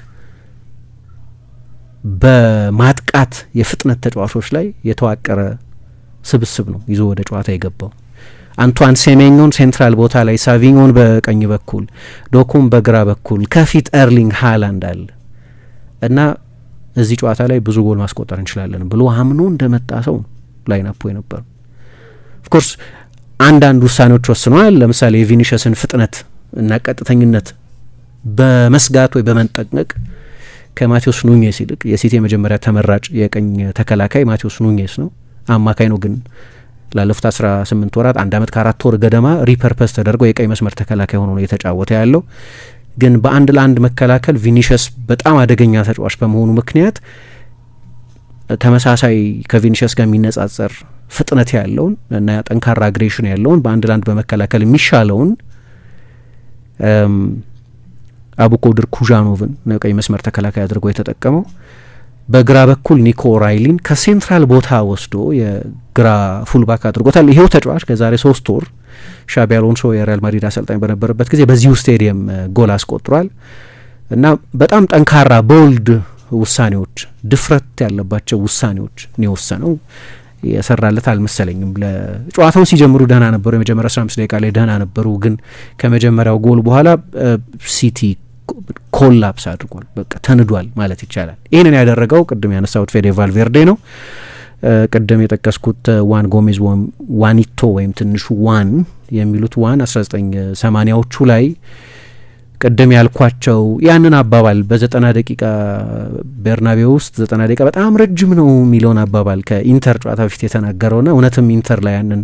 በማጥቃት የፍጥነት ተጫዋቾች ላይ የተዋቀረ ስብስብ ነው ይዞ ወደ ጨዋታ የገባው። አንቷን ሴሜኞን ሴንትራል ቦታ ላይ፣ ሳቪኞን በቀኝ በኩል፣ ዶኩም በግራ በኩል፣ ከፊት ኤርሊንግ ሃላንድ አለ እና እዚህ ጨዋታ ላይ ብዙ ጎል ማስቆጠር እንችላለን ብሎ አምኖ እንደመጣ ሰው ላይናፖ የነበረው። ኦፍኮርስ አንዳንድ ውሳኔዎች ወስነዋል። ለምሳሌ የቪኒሽስን ፍጥነት እና ቀጥተኝነት በመስጋት ወይ በመንጠቅነቅ ከማቴዎስ ኑኜስ ይልቅ የሲቲ የመጀመሪያ ተመራጭ የቀኝ ተከላካይ ማቴዎስ ኑኜስ ነው። አማካይ ነው፣ ግን ላለፉት 18 ወራት 1 ዓመት ከ4 ወር ገደማ ሪፐርፐስ ተደርጎ የቀኝ መስመር ተከላካይ ሆኖ ነው እየተጫወተ ያለው። ግን በአንድ ለአንድ መከላከል ቪኒሽስ በጣም አደገኛ ተጫዋች በመሆኑ ምክንያት ተመሳሳይ ከቪኒሽስ ጋር የሚነጻጸር ፍጥነት ያለውን እና ጠንካራ አግሬሽን ያለውን በአንድ ለአንድ በመከላከል የሚሻለውን አቡኮድር ኩዣኖቭን ቀኝ መስመር ተከላካይ አድርጎ የተጠቀመው። በግራ በኩል ኒኮ ራይሊን ከሴንትራል ቦታ ወስዶ የግራ ፉልባክ አድርጎታል። ይሄው ተጫዋች ከዛሬ 3 ወር ሻቢ አሎንሶ የሪያል ማድሪድ አሰልጣኝ በነበረበት ጊዜ በዚሁ ስቴዲየም ጎል አስቆጥሯል እና በጣም ጠንካራ ቦልድ ውሳኔዎች፣ ድፍረት ያለባቸው ውሳኔዎች ነው የወሰነው። የሰራለት አልመሰለኝም። ለጨዋታውን ሲጀምሩ ደህና ነበሩ። የመጀመሪያ 15 ደቂቃ ላይ ደህና ነበሩ። ግን ከመጀመሪያው ጎል በኋላ ሲቲ ኮላፕስ አድርጓል። በቃ ተንዷል ማለት ይቻላል። ይህንን ያደረገው ቅድም ያነሳሁት ፌዴ ቫልቬርዴ ነው። ቅድም የጠቀስኩት ዋን ጎሜዝ ዋኒቶ ወይም ትንሹ ዋን የሚሉት ዋን 1980ዎቹ ላይ ቅድም ያልኳቸው ያንን አባባል በ90 ደቂቃ ቤርናቤው ውስጥ 90 ደቂቃ በጣም ረጅም ነው የሚለውን አባባል ከኢንተር ጨዋታ በፊት የተናገረውና እውነትም ኢንተር ላይ ያንን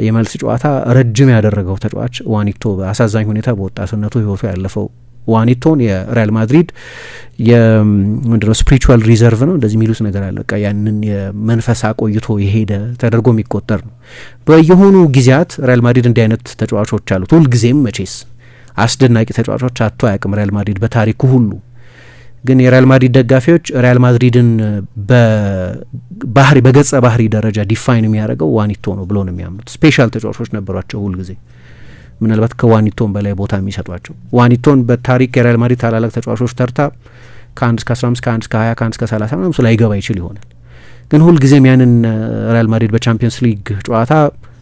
የመልስ ጨዋታ ረጅም ያደረገው ተጫዋች ዋኒቶ በአሳዛኝ ሁኔታ በወጣትነቱ ህይወቱ ያለፈው ዋኒቶን የሪያል ማድሪድ የምንድነው ስፒሪቹዋል ሪዘርቭ ነው እንደዚህ የሚሉት ነገር አለ። በቃ ያንን የመንፈስ አቆይቶ የሄደ ተደርጎ የሚቆጠር ነው። በየሆኑ ጊዜያት ሪያል ማድሪድ እንዲህ አይነት ተጫዋቾች አሉት። ሁልጊዜም መቼስ አስደናቂ ተጫዋቾች አጥቶ አያውቅም ሪያል ማድሪድ በታሪኩ ሁሉ። ግን የሪያል ማድሪድ ደጋፊዎች ሪያል ማድሪድን በባህሪ በገጸ ባህሪ ደረጃ ዲፋይን የሚያደርገው ዋኒቶ ነው ብሎ ነው የሚያምኑት። ስፔሻል ተጫዋቾች ነበሯቸው ሁልጊዜ፣ ምናልባት ከዋኒቶን በላይ ቦታ የሚሰጧቸው። ዋኒቶን በታሪክ የሪያል ማድሪድ ታላላቅ ተጫዋቾች ተርታ ከ1 እስከ 15 ከ1 እስከ 20 ከ1 እስከ 30 ምናምን ላይ ገባ ይችል ይሆናል። ግን ሁልጊዜም ያንን ሪያል ማድሪድ በቻምፒየንስ ሊግ ጨዋታ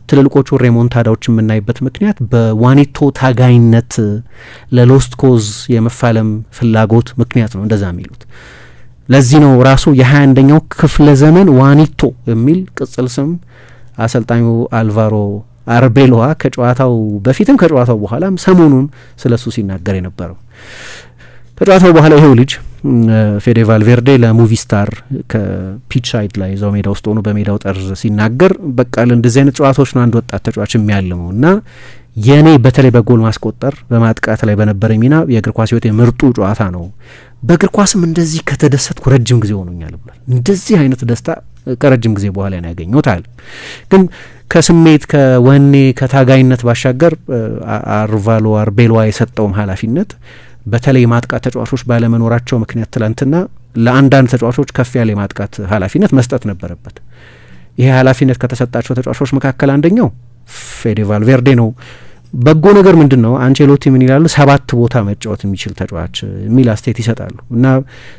ትልልቆቹ ሬሞንታዳዎች የምናይበት ምክንያት በዋኒቶ ታጋይነት ለሎስት ኮዝ የመፋለም ፍላጎት ምክንያት ነው እንደዛ የሚሉት። ለዚህ ነው ራሱ የ21ኛው ክፍለ ዘመን ዋኒቶ የሚል ቅጽል ስም አሰልጣኙ አልቫሮ አርቤሎዋ ከጨዋታው በፊትም ከጨዋታው በኋላም ሰሞኑን ስለሱ ሲናገር የነበረው። ከጨዋታው በኋላ ይሄው ልጅ ፌዴ ቫልቬርዴ ለሙቪ ስታር ከፒች ሳይድ ላይ እዛው ሜዳ ውስጥ ሆኖ በሜዳው ጠርዝ ሲናገር በቃ እንደዚህ አይነት ጨዋታዎች ነው አንድ ወጣት ተጫዋች የሚያልመው እና የኔ በተለይ በጎል ማስቆጠር በማጥቃት ላይ በነበረ ሚና የእግር ኳስ ህይወት የምርጡ ጨዋታ ነው። በእግር ኳስም እንደዚህ ከተደሰትኩ ረጅም ጊዜ ሆኖኛል ብሏል። እንደዚህ አይነት ደስታ ከረጅም ጊዜ በኋላ ነው ያገኘሁት አለ። ግን ከስሜት ከወኔ ከታጋይነት ባሻገር አርቫሎ አርቤሎዋ የሰጠውም ኃላፊነት በተለይ የማጥቃት ተጫዋቾች ባለመኖራቸው ምክንያት ትላንትና ለአንዳንድ ተጫዋቾች ከፍ ያለ የማጥቃት ኃላፊነት መስጠት ነበረበት። ይሄ ኃላፊነት ከተሰጣቸው ተጫዋቾች መካከል አንደኛው ፌዴ ቫልቬርዴ ነው። በጎ ነገር ምንድን ነው? አንቼሎቲ ምን ይላሉ? 7 ቦታ መጫወት የሚችል ተጫዋች የሚል አስተያየት ይሰጣሉ። እና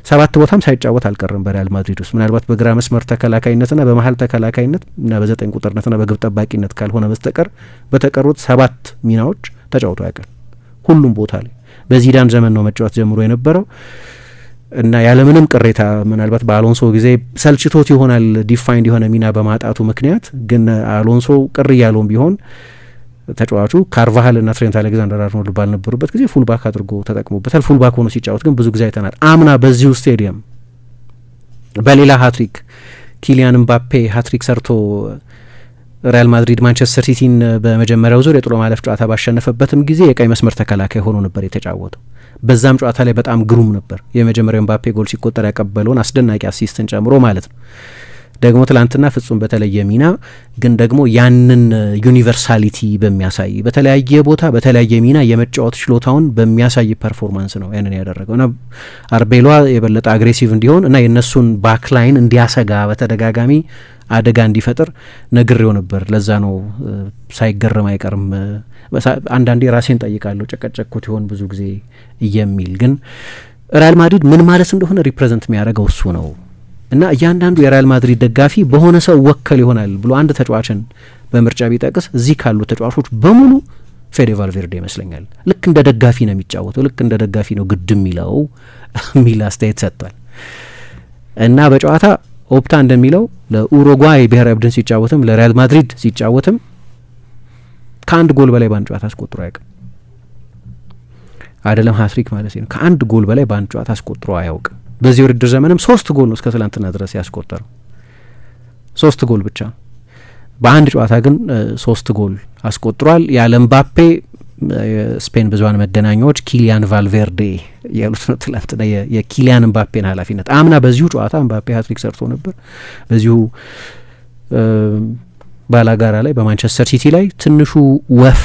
7 ቦታም ሳይጫወት አልቀረም በሪያል ማድሪድ ውስጥ ምናልባት በግራ መስመር ተከላካይነትና በመሀል ተከላካይነት እና በ9 ቁጥርነትና በግብ ጠባቂነት ካልሆነ በስተቀር በተቀሩት 7 ሚናዎች ተጫውቶ ያውቃል። ሁሉም ቦታ ላይ በዚዳን ዘመን ነው መጫወት ጀምሮ የነበረው እና ያለምንም ቅሬታ ምናልባት በአሎንሶ ጊዜ ሰልችቶት ይሆናል ዲፋይንድ የሆነ ሚና በማጣቱ ምክንያት። ግን አሎንሶ ቅር እያለውም ቢሆን ተጫዋቹ ካርቫሃል እና ትሬንት አሌክዛንደር አርኖልድ ባልነበሩበት ጊዜ ፉልባክ አድርጎ ተጠቅሞበታል። ፉልባክ ሆኖ ሲጫወት ግን ብዙ ጊዜ አይተናል። አምና በዚሁ ስቴዲየም በሌላ ሀትሪክ ኪሊያን ምባፔ ሀትሪክ ሰርቶ ሪያል ማድሪድ ማንቸስተር ሲቲን በመጀመሪያው ዙር የጥሎ ማለፍ ጨዋታ ባሸነፈበትም ጊዜ የቀኝ መስመር ተከላካይ ሆኖ ነበር የተጫወተው። በዛም ጨዋታ ላይ በጣም ግሩም ነበር። የመጀመሪያው ምባፔ ጎል ሲቆጠር ያቀበለውን አስደናቂ አሲስትን ጨምሮ ማለት ነው። ደግሞ ትላንትና ፍጹም በተለየ ሚና ግን ደግሞ ያንን ዩኒቨርሳሊቲ በሚያሳይ በተለያየ ቦታ በተለያየ ሚና የመጫወት ችሎታውን በሚያሳይ ፐርፎርማንስ ነው ያንን ያደረገው እና አርቤሏ የበለጠ አግሬሲቭ እንዲሆን እና የእነሱን ባክላይን እንዲያሰጋ በተደጋጋሚ አደጋ እንዲፈጥር ነግሬው ነበር። ለዛ ነው ሳይገረም አይቀርም። አንዳንዴ ራሴን ጠይቃለሁ ጨቀጨቅኩት ይሆን ብዙ ጊዜ የሚል ግን ሪያል ማድሪድ ምን ማለት እንደሆነ ሪፕሬዘንት የሚያደርገው እሱ ነው እና እያንዳንዱ የሪያል ማድሪድ ደጋፊ በሆነ ሰው ወከል ይሆናል ብሎ አንድ ተጫዋችን በምርጫ ቢጠቅስ እዚህ ካሉ ተጫዋቾች በሙሉ ፌዴ ቫልቬርዴ ይመስለኛል። ልክ እንደ ደጋፊ ነው የሚጫወተው፣ ልክ እንደ ደጋፊ ነው ግድ የሚለው የሚል አስተያየት ሰጥቷል። እና በጨዋታ ኦፕታ እንደሚለው ለኡሩጓይ ብሔራዊ ቡድን ሲጫወትም ለሪያል ማድሪድ ሲጫወትም ከአንድ ጎል በላይ በአንድ ጨዋታ አስቆጥሮ አያውቅም። አይደለም ሀትሪክ ማለት ነው። ከአንድ ጎል በላይ በአንድ ጨዋታ አስቆጥሮ አያውቅም። በዚህ ውድድር ዘመንም 3 ጎል ነው እስከ ትላንትና ድረስ ያስቆጠረው፣ 3 ጎል ብቻ። በአንድ ጨዋታ ግን 3 ጎል አስቆጥሯል። ያለ ምባፔ የስፔን ብዙኃን መገናኛዎች ኪሊያን ቫልቬርዴ ያሉት ነው ትላንትና የኪሊያን ምባፔን ኃላፊነት። አምና በዚሁ ጨዋታ ምባፔ ሀትሪክ ሰርቶ ነበር። በዚሁ ባላጋራ ላይ በማንቸስተር ሲቲ ላይ ትንሹ ወፍ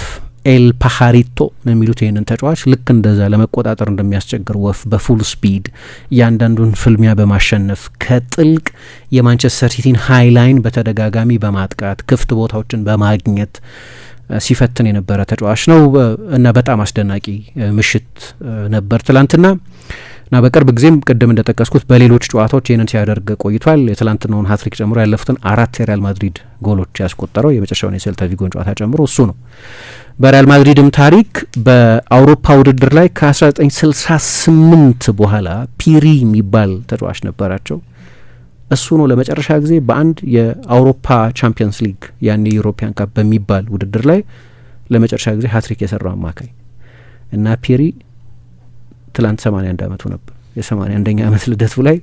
ኤል ፓሃሪቶ ነው የሚሉት ይህንን ተጫዋች ልክ እንደዛ ለመቆጣጠር እንደሚያስቸግር ወፍ በፉል ስፒድ እያንዳንዱን ፍልሚያ በማሸነፍ ከጥልቅ የማንቸስተር ሲቲን ሃይላይን በተደጋጋሚ በማጥቃት ክፍት ቦታዎችን በማግኘት ሲፈትን የነበረ ተጫዋች ነው እና በጣም አስደናቂ ምሽት ነበር ትላንትና እና በቅርብ ጊዜም ቅድም እንደጠቀስኩት በሌሎች ጨዋታዎች ይህንን ሲያደርግ ቆይቷል። የትላንትናውን ሀትሪክ ጨምሮ ያለፉትን 4 የሪያል ማድሪድ ጎሎች ያስቆጠረው የመጨረሻውን የሴልታ ቪጎን ጨዋታ ጨምሮ እሱ ነው። በሪያል ማድሪድም ታሪክ በአውሮፓ ውድድር ላይ ከ1968 በኋላ ፒሪ የሚባል ተጫዋች ነበራቸው። እሱ ነው ለመጨረሻ ጊዜ በአንድ የአውሮፓ ቻምፒየንስ ሊግ ያኔ ዩሮፒያን ካፕ በሚባል ውድድር ላይ ለመጨረሻ ጊዜ ሀትሪክ የሰራው አማካይ እና ፒሪ ትላንት 81 ዓመቱ ነበር። የ81ኛ ዓመት ልደቱ ላይ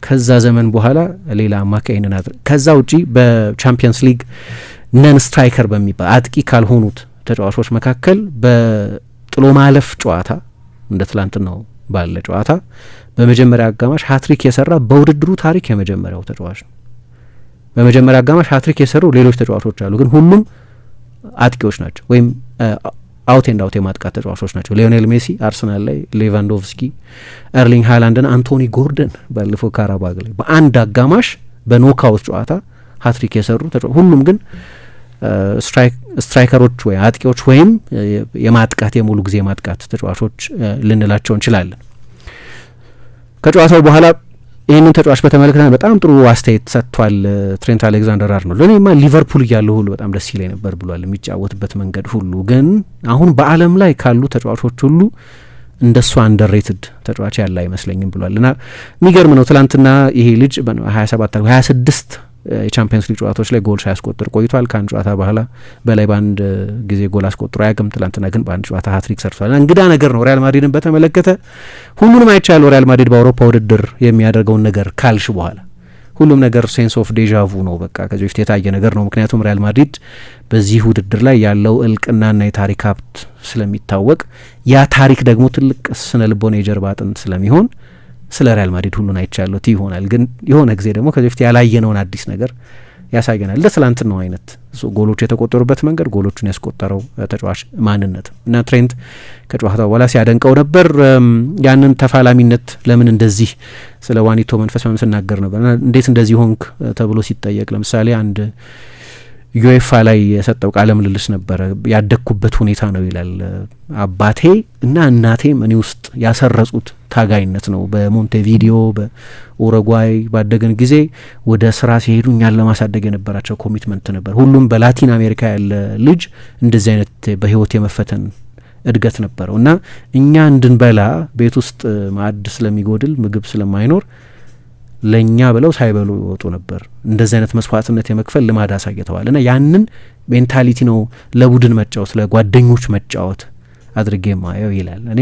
ከዛ ዘመን በኋላ ሌላ አማካይ ይህንን ከዛ ውጪ በቻምፒየንስ ሊግ ነን ስትራይከር በሚባል አጥቂ ካልሆኑት ተጫዋቾች መካከል በጥሎ ማለፍ ጨዋታ እንደ ትላንትናው ባለ ጨዋታ በመጀመሪያ አጋማሽ ሀትሪክ የሰራ በውድድሩ ታሪክ የመጀመሪያው ተጫዋች ነው። በመጀመሪያ አጋማሽ ሀትሪክ የሰሩ ሌሎች ተጫዋቾች አሉ፣ ግን ሁሉም አጥቂዎች ናቸው ወይም አውት ኤንድ አውት የማጥቃት ተጫዋቾች ናቸው። ሊዮኔል ሜሲ አርሰናል ላይ፣ ሌቫንዶቭስኪ፣ ኤርሊንግ ሃላንድና አንቶኒ ጎርደን ባለፈው ካራባግ ላይ በአንድ አጋማሽ በኖካውት ጨዋታ ሀትሪክ የሰሩ ሁሉም ግን ስትራይከሮች ወይ አጥቂዎች ወይም የማጥቃት የሙሉ ጊዜ የማጥቃት ተጫዋቾች ልንላቸው እንችላለን። ከጨዋታው በኋላ ይህንን ተጫዋች በተመለከተ በጣም ጥሩ አስተያየት ሰጥቷል ትሬንት አሌክዛንደር አርኖልድ። ለእኔማ ሊቨርፑል እያለሁ ሁሉ በጣም ደስ ይለኝ ነበር ብሏል። የሚጫወትበት መንገድ ሁሉ ግን አሁን በዓለም ላይ ካሉ ተጫዋቾች ሁሉ እንደሱ አንደርሬትድ ተጫዋች ያለ አይመስለኝም ብሏል። እና የሚገርም ነው። ትላንትና ይሄ ልጅ 26 የቻምፒየንስ ሊግ ጨዋታዎች ላይ ጎል ሳያስቆጥር ቆይቷል። ከአንድ ጨዋታ በኋላ በላይ በአንድ ጊዜ ጎል አስቆጥሮ አያውቅም። ትላንትና ግን በአንድ ጨዋታ ሀትሪክ ሰርቷል። እንግዳ ነገር ነው። ሪያል ማድሪድን በተመለከተ ሁሉንም አይቻለሁ። ሪያል ማድሪድ በአውሮፓ ውድድር የሚያደርገውን ነገር ካልሽ በኋላ ሁሉም ነገር ሴንስ ኦፍ ዴዣvu ነው። በቃ ከዚህ በፊት የታየ ነገር ነው። ምክንያቱም ሪያል ማድሪድ በዚህ ውድድር ላይ ያለው እልቅናና የታሪክ ሀብት ስለሚታወቅ ያ ታሪክ ደግሞ ትልቅ ስነ ልቦና የጀርባ አጥንት ስለሚሆን ስለ ሪያል ማድሪድ ሁሉን አይቻለሁ ይሆናል። ግን የሆነ ጊዜ ደግሞ ከዚህ በፊት ያላየነውን አዲስ ነገር ያሳየናል። ለትላንትናው አይነት ጎሎቹ የተቆጠሩበት መንገድ፣ ጎሎቹን ያስቆጠረው ተጫዋች ማንነት እና ትሬንት ከጨዋታው በኋላ ሲያደንቀው ነበር። ያንን ተፋላሚነት ለምን እንደዚህ ስለ ዋኒቶ መንፈስ ስናገር ነበር። እንዴት እንደዚህ ሆንክ ተብሎ ሲጠየቅ ለምሳሌ አንድ ዩኤፋ ላይ የሰጠው ቃለ ምልልስ ነበረ። ያደግኩበት ሁኔታ ነው ይላል። አባቴ እና እናቴም እኔ ውስጥ ያሰረጹት ታጋይነት ነው። በሞንቴቪዲዮ በኡሩጓይ ባደገን ጊዜ ወደ ስራ ሲሄዱ እኛን ለማሳደግ የነበራቸው ኮሚትመንት ነበር። ሁሉም በላቲን አሜሪካ ያለ ልጅ እንደዚህ አይነት በህይወት የመፈተን እድገት ነበረው እና እኛ እንድንበላ ቤት ውስጥ ማዕድ ስለሚጎድል ምግብ ስለማይኖር ለኛ ብለው ሳይበሉ ይወጡ ነበር። እንደዚህ አይነት መስዋዕትነት የመክፈል ልማድ አሳይተዋል እና ያንን ሜንታሊቲ ነው ለቡድን መጫወት ለጓደኞች መጫወት አድርጌ ማየው ይላል። እኔ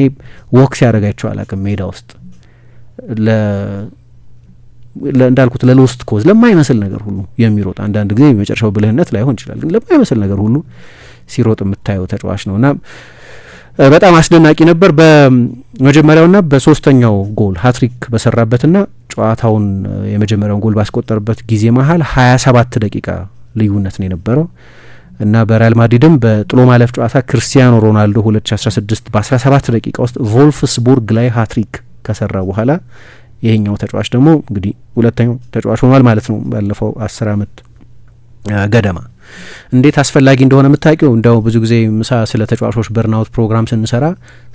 ወክ ሲያደርጋቸው አላቅም ሜዳ ውስጥ እንዳልኩት ለሎስት ኮዝ ለማይመስል ነገር ሁሉ የሚሮጥ አንዳንድ ጊዜ የመጨረሻው ብልህነት ላይሆን ይችላል፣ ግን ለማይመስል ነገር ሁሉ ሲሮጥ የምታየው ተጫዋች ነውና በጣም አስደናቂ ነበር። መጀመሪያውና በሶስተኛው ጎል ሃትሪክ በሰራበትና ጨዋታውን የመጀመሪያውን ጎል ባስቆጠረበት ጊዜ መሀል 27 ደቂቃ ልዩነት ነው የነበረው እና በሪያል ማድሪድም በጥሎ ማለፍ ጨዋታ ክርስቲያኖ ሮናልዶ 2016 በ17 ደቂቃ ውስጥ ቮልፍስቡርግ ላይ ሃትሪክ ከሰራ በኋላ ይሄኛው ተጫዋች ደግሞ እንግዲህ ሁለተኛው ተጫዋች ሆኗል ማለት ነው ባለፈው 10 አመት ገደማ። እንዴት አስፈላጊ እንደሆነ የምታውቂው እንደው ብዙ ጊዜ ምሳ ስለ ተጫዋቾች በርናውት ፕሮግራም ስንሰራ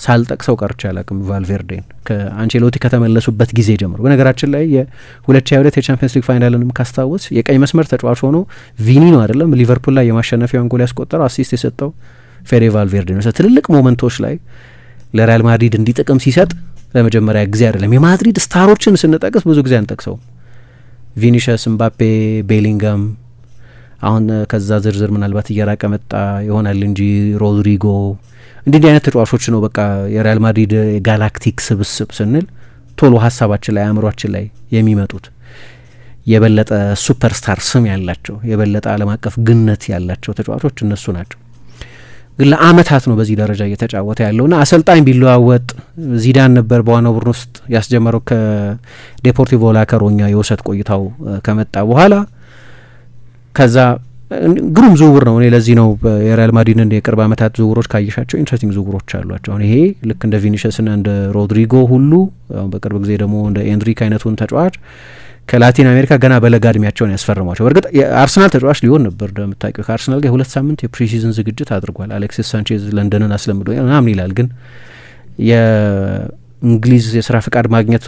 ሳልጠቅሰው ቀርቼ አላቅም ቫልቬርዴን ከአንቼሎቲ ከተመለሱበት ጊዜ ጀምሮ። በነገራችን ላይ የ2022 የቻምፒየንስ ሊግ ፋይናልንም ካስታወስ የቀኝ መስመር ተጫዋች ሆኖ ቪኒ ነው አይደለም ሊቨርፑል ላይ የማሸነፊያውን ጎል ያስቆጠረው አሲስት የሰጠው ፌዴ ቫልቬርዴ ነው። ትልልቅ ሞመንቶች ላይ ለሪያል ማድሪድ እንዲጥቅም ሲሰጥ ለመጀመሪያ ጊዜ አይደለም። የማድሪድ ስታሮችን ስንጠቅስ ብዙ ጊዜ አንጠቅሰው ቪኒሽስ፣ ምባፔ፣ ቤሊንጋም አሁን ከዛ ዝርዝር ምናልባት እየራቀ መጣ ይሆናል እንጂ ሮድሪጎ እንዲህ አይነት ተጫዋቾች ነው በቃ የሪያል ማድሪድ ጋላክቲክ ስብስብ ስንል ቶሎ ሀሳባችን ላይ አእምሯችን ላይ የሚመጡት የበለጠ ሱፐርስታር ስም ያላቸው የበለጠ ዓለም አቀፍ ግነት ያላቸው ተጫዋቾች እነሱ ናቸው። ግን ለአመታት ነው በዚህ ደረጃ እየተጫወተ ያለውና አሰልጣኝ ቢለዋወጥ ዚዳን ነበር በዋናው ቡድን ውስጥ ያስጀመረው ከዴፖርቲቮ ላከሮኛ የውሰት ቆይታው ከመጣ በኋላ ከዛ ግሩም ዝውውር ነው። እኔ ለዚህ ነው የሪያል ማድሪድን የቅርብ አመታት ዝውውሮች ካየሻቸው ኢንትረስቲንግ ዝውውሮች አሏቸው። አሁን ይሄ ልክ እንደ ቪኒሽስና እንደ ሮድሪጎ ሁሉ አሁን በቅርብ ጊዜ ደግሞ እንደ ኤንድሪክ አይነቱን ተጫዋች ከላቲን አሜሪካ ገና በለጋ እድሜያቸውን ያስፈርሟቸው። በእርግጥ የአርሰናል ተጫዋች ሊሆን ነበር እንደምታውቂው ከአርሰናል ጋር 2 ሳምንት የፕሪሲዝን ዝግጅት አድርጓል። አሌክሲስ ሳንቼዝ ለንደንን አስለምዶ ምናምን ይላል። ግን የእንግሊዝ የስራ ፍቃድ ማግኘት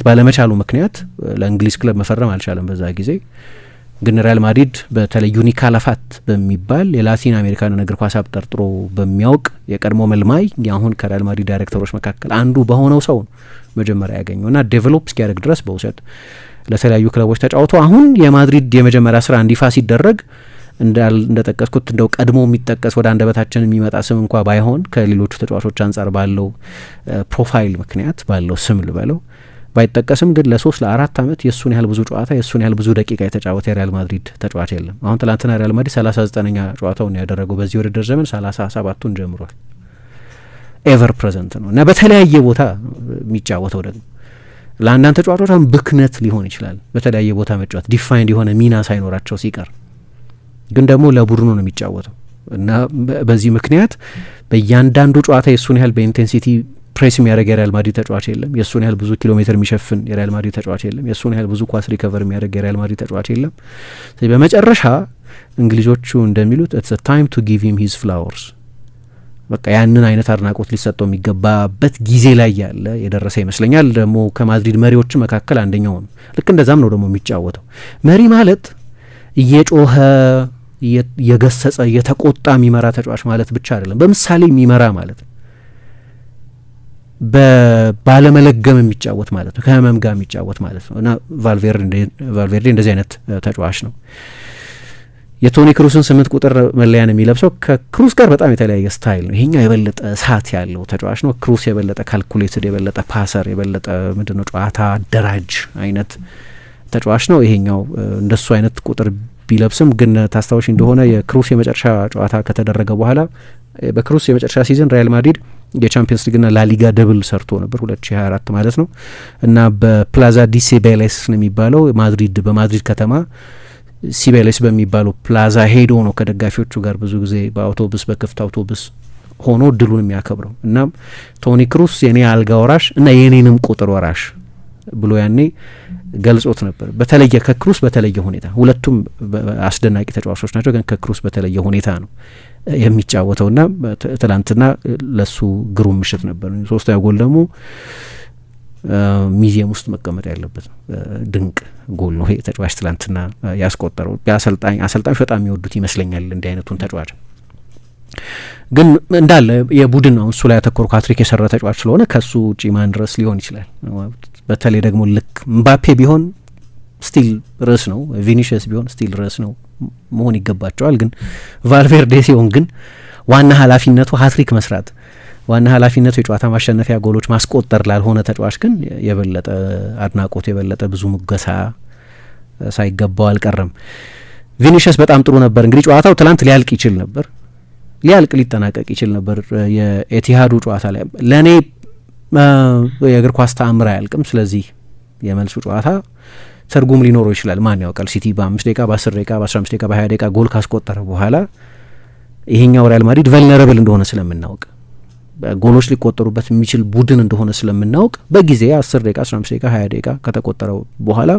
ባለመቻሉ ምክንያት ለእንግሊዝ ክለብ መፈረም አልቻለም በዛ ጊዜ። ግን ሪያል ማድሪድ በተለይ ዩኒካላፋት በሚባል የላቲን አሜሪካን እግር ኳስ አብጠርጥሮ በሚያውቅ የቀድሞ መልማይ አሁን ከሪያል ማድሪድ ዳይሬክተሮች መካከል አንዱ በሆነው ሰው መጀመሪያ ያገኘው እና ዴቨሎፕ እስኪያደርግ ድረስ በውሰት ለተለያዩ ክለቦች ተጫውቶ አሁን የማድሪድ የመጀመሪያ ስራ እንዲፋ ሲደረግ እንደጠቀስኩት እንደው ቀድሞ የሚጠቀስ ወደ አንደበታችን የሚመጣ ስም እንኳ ባይሆን ከሌሎቹ ተጫዋቾች አንጻር ባለው ፕሮፋይል ምክንያት ባለው ስም ልበለው ባይጠቀስም ግን ለ3 ለ4 አመት የእሱን ያህል ብዙ ጨዋታ የእሱን ያህል ብዙ ደቂቃ የተጫወተ የሪያል ማድሪድ ተጫዋች የለም። አሁን ትላንትና ሪያል ማድሪድ 39ኛ ጨዋታውን ያደረገው በዚህ ውድድር ዘመን 37ቱን ጀምሯል። ኤቨር ፕሬዘንት ነው እና በተለያየ ቦታ የሚጫወተው ደግሞ ለአንዳንድ ተጫዋቾች አሁን ብክነት ሊሆን ይችላል በተለያየ ቦታ መጫወት ዲፋይንድ የሆነ ሚና ሳይኖራቸው ሲቀር፣ ግን ደግሞ ለቡድኑ ነው የሚጫወተው እና በዚህ ምክንያት በእያንዳንዱ ጨዋታ የእሱን ያህል በኢንቴንሲቲ ፕሬስ የሚያደርግ የሪያል ማድሪድ ተጫዋች የለም። የእሱን ያህል ብዙ ኪሎ ሜትር የሚሸፍን የሪያል ማድሪድ ተጫዋች የለም። የእሱን ያህል ብዙ ኳስ ሪከቨር የሚያደርግ የሪያል ማድሪድ ተጫዋች የለም። ስለዚህ በመጨረሻ እንግሊዞቹ እንደሚሉት ኢትስ ታይም ቱ ጊቭ ሂም ሂዝ ፍላወርስ በቃ ያንን አይነት አድናቆት ሊሰጠው የሚገባበት ጊዜ ላይ ያለ የደረሰ ይመስለኛል። ደግሞ ከማድሪድ መሪዎች መካከል አንደኛው ነው። ልክ እንደዛም ነው ደግሞ የሚጫወተው። መሪ ማለት እየጮኸ እየገሰጸ እየተቆጣ የሚመራ ተጫዋች ማለት ብቻ አይደለም፣ በምሳሌ የሚመራ ማለት ነው። ባለመለገም የሚጫወት ማለት ነው። ከህመም ጋር የሚጫወት ማለት ነው እና ቫልቬርዴ እንደዚህ አይነት ተጫዋች ነው። የቶኒ ክሩስን 8 ቁጥር መለያን የሚለብሰው ከክሩስ ጋር በጣም የተለያየ ስታይል ነው። ይሄኛው የበለጠ እሳት ያለው ተጫዋች ነው። ክሩስ የበለጠ ካልኩሌትድ፣ የበለጠ ፓሰር፣ የበለጠ ምንድነው ጨዋታ አደራጅ አይነት ተጫዋች ነው። ይሄኛው እንደሱ አይነት ቁጥር ቢለብስም ግን ታስታውሽ እንደሆነ የክሩስ የመጨረሻ ጨዋታ ከተደረገ በኋላ በክሩስ የመጨረሻ ሲዝን ሪያል ማድሪድ የቻምፒየንስ ሊግና ላሊጋ ደብል ሰርቶ ነበር 2024 ማለት ነው እና በፕላዛ ዲ ሲቤሌስ ነው የሚባለው በማድሪድ ከተማ ሲቤሌስ በሚባለው ፕላዛ ሄዶ ነው ከደጋፊዎቹ ጋር ብዙ ጊዜ በአውቶቡስ በክፍት አውቶቡስ ሆኖ ድሉን የሚያከብረው እና ቶኒ ክሩስ የኔ አልጋ ወራሽ እና የኔንም ቁጥር ወራሽ ብሎ ያኔ ገልጾት ነበር። በተለየ ከክሩስ በተለየ ሁኔታ ሁለቱም አስደናቂ ተጫዋቾች ናቸው፣ ግን ከክሩስ በተለየ ሁኔታ ነው የሚጫወተውና ትላንትና ለሱ ግሩም ምሽት ነበር። ሶስተኛ ጎል ደግሞ ሚዚየም ውስጥ መቀመጥ ያለበት ነው። ድንቅ ጎል ነው ይሄ ተጫዋች ትላንትና ያስቆጠረው። አሰልጣኞች በጣም የሚወዱት ይመስለኛል እንዲህ አይነቱን ተጫዋች። ግን እንዳለ የቡድን ነው እሱ ላይ ያተኮሩ ሃትሪክ የሰራ ተጫዋች ስለሆነ ከሱ ውጪ ማን ድረስ ሊሆን ይችላል። በተለይ ደግሞ ልክ ምባፔ ቢሆን ስቲል ርዕስ ነው፣ ቪኒሽስ ቢሆን ስቲል ርዕስ ነው መሆን ይገባቸዋል። ግን ቫልቬርዴ ሲሆን ግን ዋና ኃላፊነቱ ሃትሪክ መስራት፣ ዋና ኃላፊነቱ የጨዋታ ማሸነፊያ ጎሎች ማስቆጠር ላልሆነ ተጫዋች ግን የበለጠ አድናቆት የበለጠ ብዙ ሙገሳ ሳይገባው አልቀረም። ቪኒሽስ በጣም ጥሩ ነበር። እንግዲህ ጨዋታው ትላንት ሊያልቅ ይችል ነበር፣ ሊጠናቀቅ ይችል ነበር። የኤቲሃዱ ጨዋታ ላይ ለእኔ የእግር ኳስ ተአምር አያልቅም። ስለዚህ የመልሱ ጨዋታ ትርጉም ሊኖረው ይችላል። ማን ያውቃል? ሲቲ በ5 ደቂቃ በ10 ደቂቃ በ15 ደቂቃ በ20 ደቂቃ ጎል ካስቆጠረ በኋላ ይሄኛው ሪያል ማድሪድ ቨልነረብል እንደሆነ ስለምናውቅ ጎሎች ሊቆጠሩበት የሚችል ቡድን እንደሆነ ስለምናውቅ በጊዜ 10 ደቂቃ 15 ደቂቃ 20 ደቂቃ ከተቆጠረው በኋላ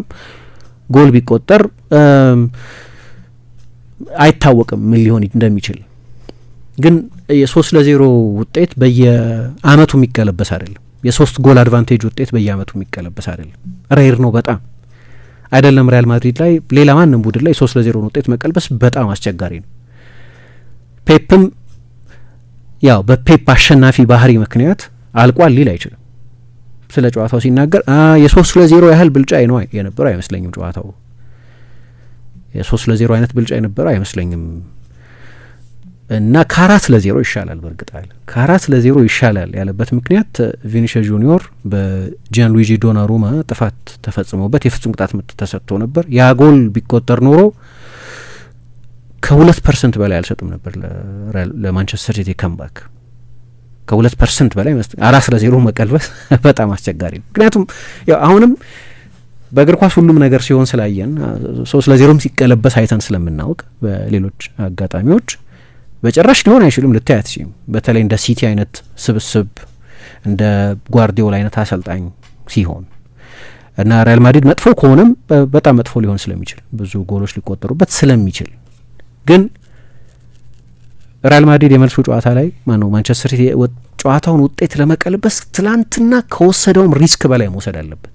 ጎል ቢቆጠር አይታወቅም ምን ሊሆን እንደሚችል። ግን የ3-0 ውጤት በየአመቱ የሚቀለበስ አይደለም። የ3 ጎል አድቫንቴጅ ውጤት በየአመቱ የሚቀለበስ አይደለም። ሬር ነው በጣም አይደለም። ሪያል ማድሪድ ላይ ሌላ ማንም ቡድን ላይ 3-0 ውጤት መቀልበስ በጣም አስቸጋሪ ነው። ፔፕም ያው በፔፕ አሸናፊ ባህሪ ምክንያት አልቋል ሊል አይችልም። ስለ ጨዋታው ሲናገር የ3-0 ያህል ብልጫ ነው የነበረው አይመስለኝም። ጨዋታው የ3-0 አይነት ብልጫ የነበረው አይመስለኝም እና ከ4-0 ይሻላል። በእርግጥ አለ ከ4-0 ይሻላል ያለበት ምክንያት ቪኒሲየስ ጁኒዮር በጂያንሉዊጂ ዶናሩማ ጥፋት ተፈጽሞበት የፍጹም ቅጣት ምት ተሰጥቶ ነበር። ያ ጎል ቢቆጠር ኖሮ ከ2% በላይ አልሰጡም ነበር ለማንቸስተር ሲቲ ካምባክ። ከ2% በላይ 4-0 መቀልበስ በጣም አስቸጋሪ ነው። ምክንያቱም ያው አሁንም በእግር ኳስ ሁሉም ነገር ሲሆን ስላየን 3-0ም ሲቀለበስ አይተን ስለምናውቅ በሌሎች አጋጣሚዎች በጭራሽ ሊሆን አይችልም ልታይ አትችይም። በተለይ እንደ ሲቲ አይነት ስብስብ እንደ ጓርዲዮላ አይነት አሰልጣኝ ሲሆን እና ሪያል ማድሪድ መጥፎ ከሆነም በጣም መጥፎ ሊሆን ስለሚችል ብዙ ጎሎች ሊቆጠሩበት ስለሚችል ግን ሪያል ማድሪድ የመልሱ ጨዋታ ላይ ማንቸስተር ሲቲ ጨዋታውን ውጤት ለመቀልበስ ትላንትና ከወሰደውም ሪስክ በላይ መውሰድ አለበት።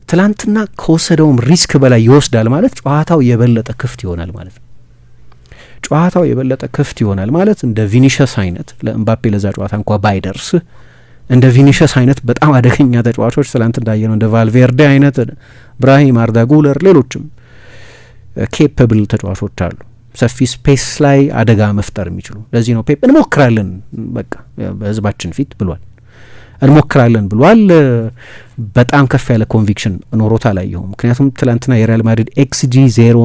ትላንትና ከወሰደውም ሪስክ በላይ ይወስዳል ማለት ጨዋታው የበለጠ ክፍት ይሆናል ማለት ነው። ጨዋታው የበለጠ ክፍት ይሆናል ማለት እንደ ቪኒሽስ አይነት ለኤምባፔ ለዛ ጨዋታ እንኳ ባይደርስ እንደ ቪኒሽስ አይነት በጣም አደገኛ ተጫዋቾች ትላንት እንዳየነው እንደ ቫልቬርዴ አይነት ብራሂም አርዳ ጉለር ሌሎችም ኬፐብል ተጫዋቾች አሉ ሰፊ ስፔስ ላይ አደጋ መፍጠር የሚችሉ። ለዚህ ነው ፔፕ እንሞክራለን በቃ በህዝባችን ፊት ብሏል። እንሞክራለን ብሏል። በጣም ከፍ ያለ ኮንቪክሽን ኖሮታ ላይ ይሁን። ምክንያቱም ትላንትና የሪያል ማድሪድ ኤክስጂ 0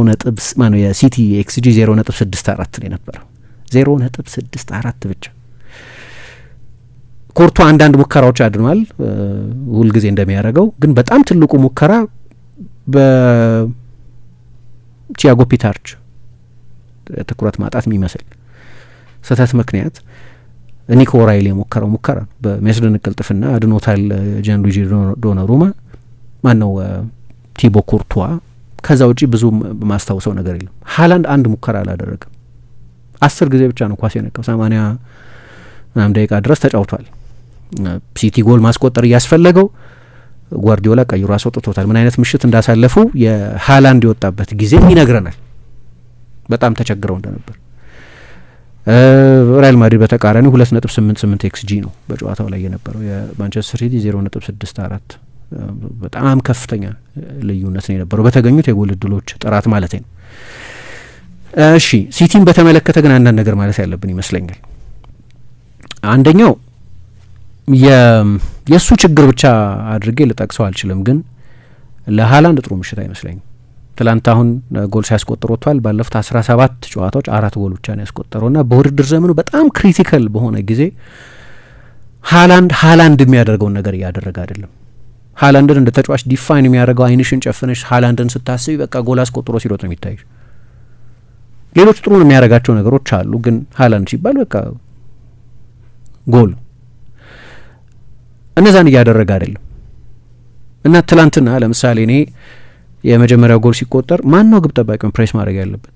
የሲቲ ኤክስጂ 0.64 ነው የነበረው 0.64 ብቻ። ኮርቶ አንዳንድ ሙከራዎች አድኗል ሁልጊዜ እንደሚያደርገው። ግን በጣም ትልቁ ሙከራ በቲያጎ ፒታርች ትኩረት ማጣት የሚመስል ስህተት ምክንያት ኒኮ ራይሊ የሞከረው ሙከራ በሚያስደንቅ ቅልጥፍና አድኖታል ጂያንሉዊጂ ዶናሩማ ማነው ቲቦ ኩርቷ። ከዛ ውጪ ብዙ ማስታውሰው ነገር የለም። ሃላንድ አንድ ሙከራ አላደረገም። 10 ጊዜ ብቻ ነው ኳስ የነካው 80 ምናምን ደቂቃ ድረስ ተጫውቷል። ሲቲ ጎል ማስቆጠር እያስፈለገው ጓርዲዮላ ቀይሮ አስወጥቶታል። ምን አይነት ምሽት እንዳሳለፉ የሃላንድ የወጣበት ጊዜ ይነግረናል። በጣም ተቸግረው እንደነበር። ሪያል ማድሪድ በተቃራኒ 2.88 ኤክስጂ ነው በጨዋታው ላይ የነበረው። የማንቸስተር ሲቲ 0.64 በጣም ከፍተኛ ልዩነት ነው የነበረው በተገኙት የጎል እድሎች ጥራት ማለት ነው። እሺ ሲቲን በተመለከተ ግን አንዳንድ ነገር ማለት ያለብን ይመስለኛል። አንደኛው የእሱ ችግር ብቻ አድርጌ ልጠቅሰው አልችልም፣ ግን ለሃላንድ ጥሩ ምሽት አይመስለኝም። ትላንት አሁን ጎል ሲያስቆጥር ወጥቷል። ባለፉት 17 ጨዋታዎች 4 ጎል ብቻ ነው ያስቆጠረውና በውድድር ዘመኑ በጣም ክሪቲካል በሆነ ጊዜ ሃላንድ የሚያደርገውን ነገር እያደረገ አይደለም። ሃላንድን እንደ ተጫዋች ዲፋይን የሚያደርገው አይንሽን ጨፍነሽ ሃላንድን ስታስቢ በቃ ጎል አስቆጥሮ ሲሮጥ ነው የሚታይሽ። ሌሎች ጥሩ ነው የሚያደርጋቸው ነገሮች አሉ፣ ግን ሃላንድ ሲባል በቃ ጎል እነዛን እያደረገ አይደለም። እና ትላንትና ለምሳሌ እኔ የመጀመሪያው ጎል ሲቆጠር ማን ነው ግብ ጠባቂውን ፕሬስ ማድረግ ያለበት?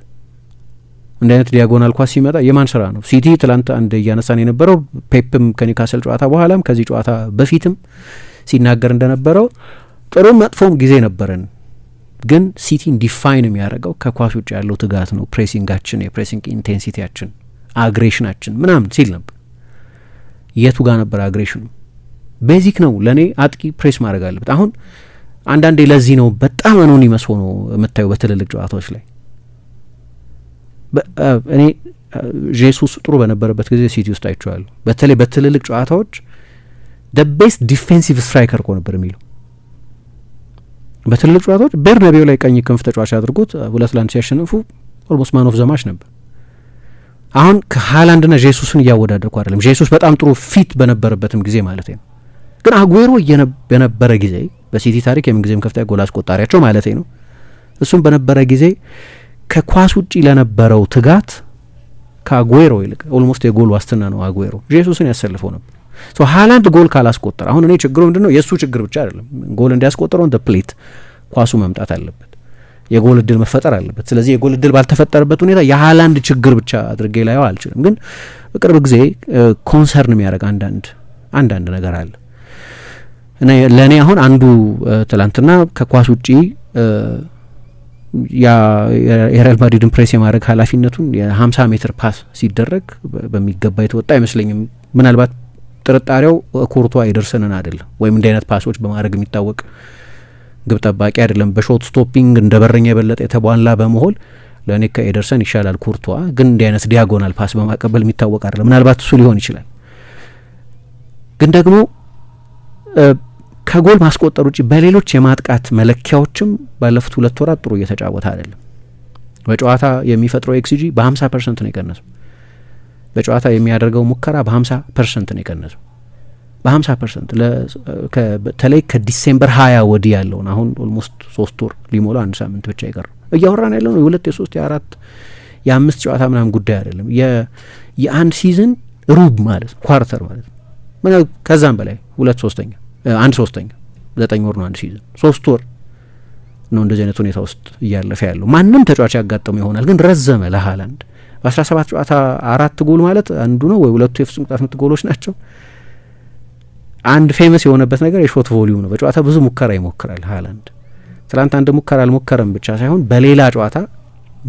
እንደ አይነት ዲያጎናል ኳስ ሲመጣ የማን ስራ ነው? ሲቲ ትላንት አንድ እያነሳን የነበረው ፔፕም ከኒውካስል ጨዋታ በኋላም ከዚህ ጨዋታ በፊትም ሲናገር እንደነበረው ጥሩም መጥፎም ጊዜ ነበረን፣ ግን ሲቲን ዲፋይን የሚያደርገው ከኳስ ውጭ ያለው ትጋት ነው፣ ፕሬሲንጋችን፣ የፕሬሲንግ ኢንቴንሲቲያችን፣ አግሬሽናችን ምናምን ሲል ነበር። የቱ ጋር ነበር አግሬሽኑ? ቤዚክ ነው ለእኔ አጥቂ ፕሬስ ማድረግ አለበት። አሁን አንዳንዴ ለዚህ ነው በጣም አኖኒመስ ሆኖ የምታየው በትልልቅ ጨዋታዎች ላይ። እኔ ጄሱስ ጥሩ በነበረበት ጊዜ ሲቲ ውስጥ አይቼዋለሁ። በተለይ በትልልቅ ጨዋታዎች ደ ቤስት ዲፌንሲቭ ስትራይከር እኮ ነበር የሚለው። በትልልቅ ጨዋታዎች ቤርናቤው ላይ ቀኝ ክንፍ ተጫዋች አድርጎት 2-1 ሲያሸንፉ ኦልሞስት ማን ኦፍ ዘ ማች ነበር። አሁን ከሃላንድና ጄሱስን እያወዳደርኩ አይደለም። ጄሱስ በጣም ጥሩ ፊት በነበረበትም ጊዜ ማለት ነው። ግን አጉዌሮ በነበረ ጊዜ በሲቲ ታሪክ የምንጊዜም ከፍተኛ ጎል አስቆጣሪያቸው ማለት ነው። እሱም በነበረ ጊዜ ከኳስ ውጪ ለነበረው ትጋት ከአጉዌሮ ይልቅ ኦልሞስት የጎል ዋስትና ነው አጉዌሮ ጄሱስን ያሰልፈው ነበር። ሶ ሃላንድ ጎል ካላስቆጠረ አሁን እኔ ችግሩ ምንድነው? የእሱ ችግር ብቻ አይደለም። ጎል እንዲያስቆጠረው እንደ ፕሌት ኳሱ መምጣት አለበት፣ የጎል እድል መፈጠር አለበት። ስለዚህ የጎል እድል ባልተፈጠረበት ሁኔታ የሃላንድ ችግር ብቻ አድርጌ ላየው አልችልም። ግን በቅርብ ጊዜ ኮንሰርን የሚያደርግ አንዳንድ ነገር አለ እና ለእኔ አሁን አንዱ ትላንትና ከኳስ ውጪ የሪያል ማድሪድን ፕሬስ የማድረግ ኃላፊነቱን የ50 ሜትር ፓስ ሲደረግ በሚገባ የተወጣ አይመስለኝም። ምናልባት ጥርጣሬው ኩርቷ ኤደርሰንን አይደለም ወይም እንዲህ አይነት ፓሶች በማድረግ የሚታወቅ ግብ ጠባቂ አይደለም። በሾት ስቶፒንግ እንደ በረኛ የበለጠ የተቧላ በመሆን ለእኔ ከኤደርሰን ይሻላል ኩርቷ። ግን እንዲህ አይነት ዲያጎናል ፓስ በማቀበል የሚታወቅ አይደለም። ምናልባት እሱ ሊሆን ይችላል። ግን ደግሞ ከጎል ማስቆጠር ውጪ በሌሎች የማጥቃት መለኪያዎችም ባለፉት 2 ወራት ጥሩ እየተጫወተ አይደለም። በጨዋታ የሚፈጥረው ኤክስጂ በ50% ነው የቀነሰው። በጨዋታ የሚያደርገው ሙከራ በ50% ነው የቀነሰው። በ50% በተለይ ከዲሴምበር 20 ወዲህ ያለውን አሁን ኦልሞስት 3 ወር ሊሞላ 1 ሳምንት ብቻ ይቀር እያወራን ያለው ነው። የ2 የ3 የ4 የ5 ጨዋታ ምናምን ጉዳይ አይደለም። የአንድ ሲዝን ሩብ ማለት ኳርተር ማለት ነው። ከዛም በላይ 2/3 1/3 9 ወር ነው አንድ ሲዝን። 3 ወር ነው እንደዚህ አይነት ሁኔታ ውስጥ እያለፈ ያለው። ማንም ተጫዋች ያጋጠመው ይሆናል፣ ግን ረዘመ ለሃላንድ። በ17 ጨዋታ 4 ጎል ማለት አንዱ ነው ወይ 2 የፍጹም ቅጣት ምት ጎሎች ናቸው። አንድ ፌመስ የሆነበት ነገር የሾት ቮሊዩም ነው። በጨዋታ ብዙ ሙከራ ይሞክራል ሃላንድ። ትላንት አንድ ሙከራ አልሞከረም ብቻ ሳይሆን በሌላ ጨዋታ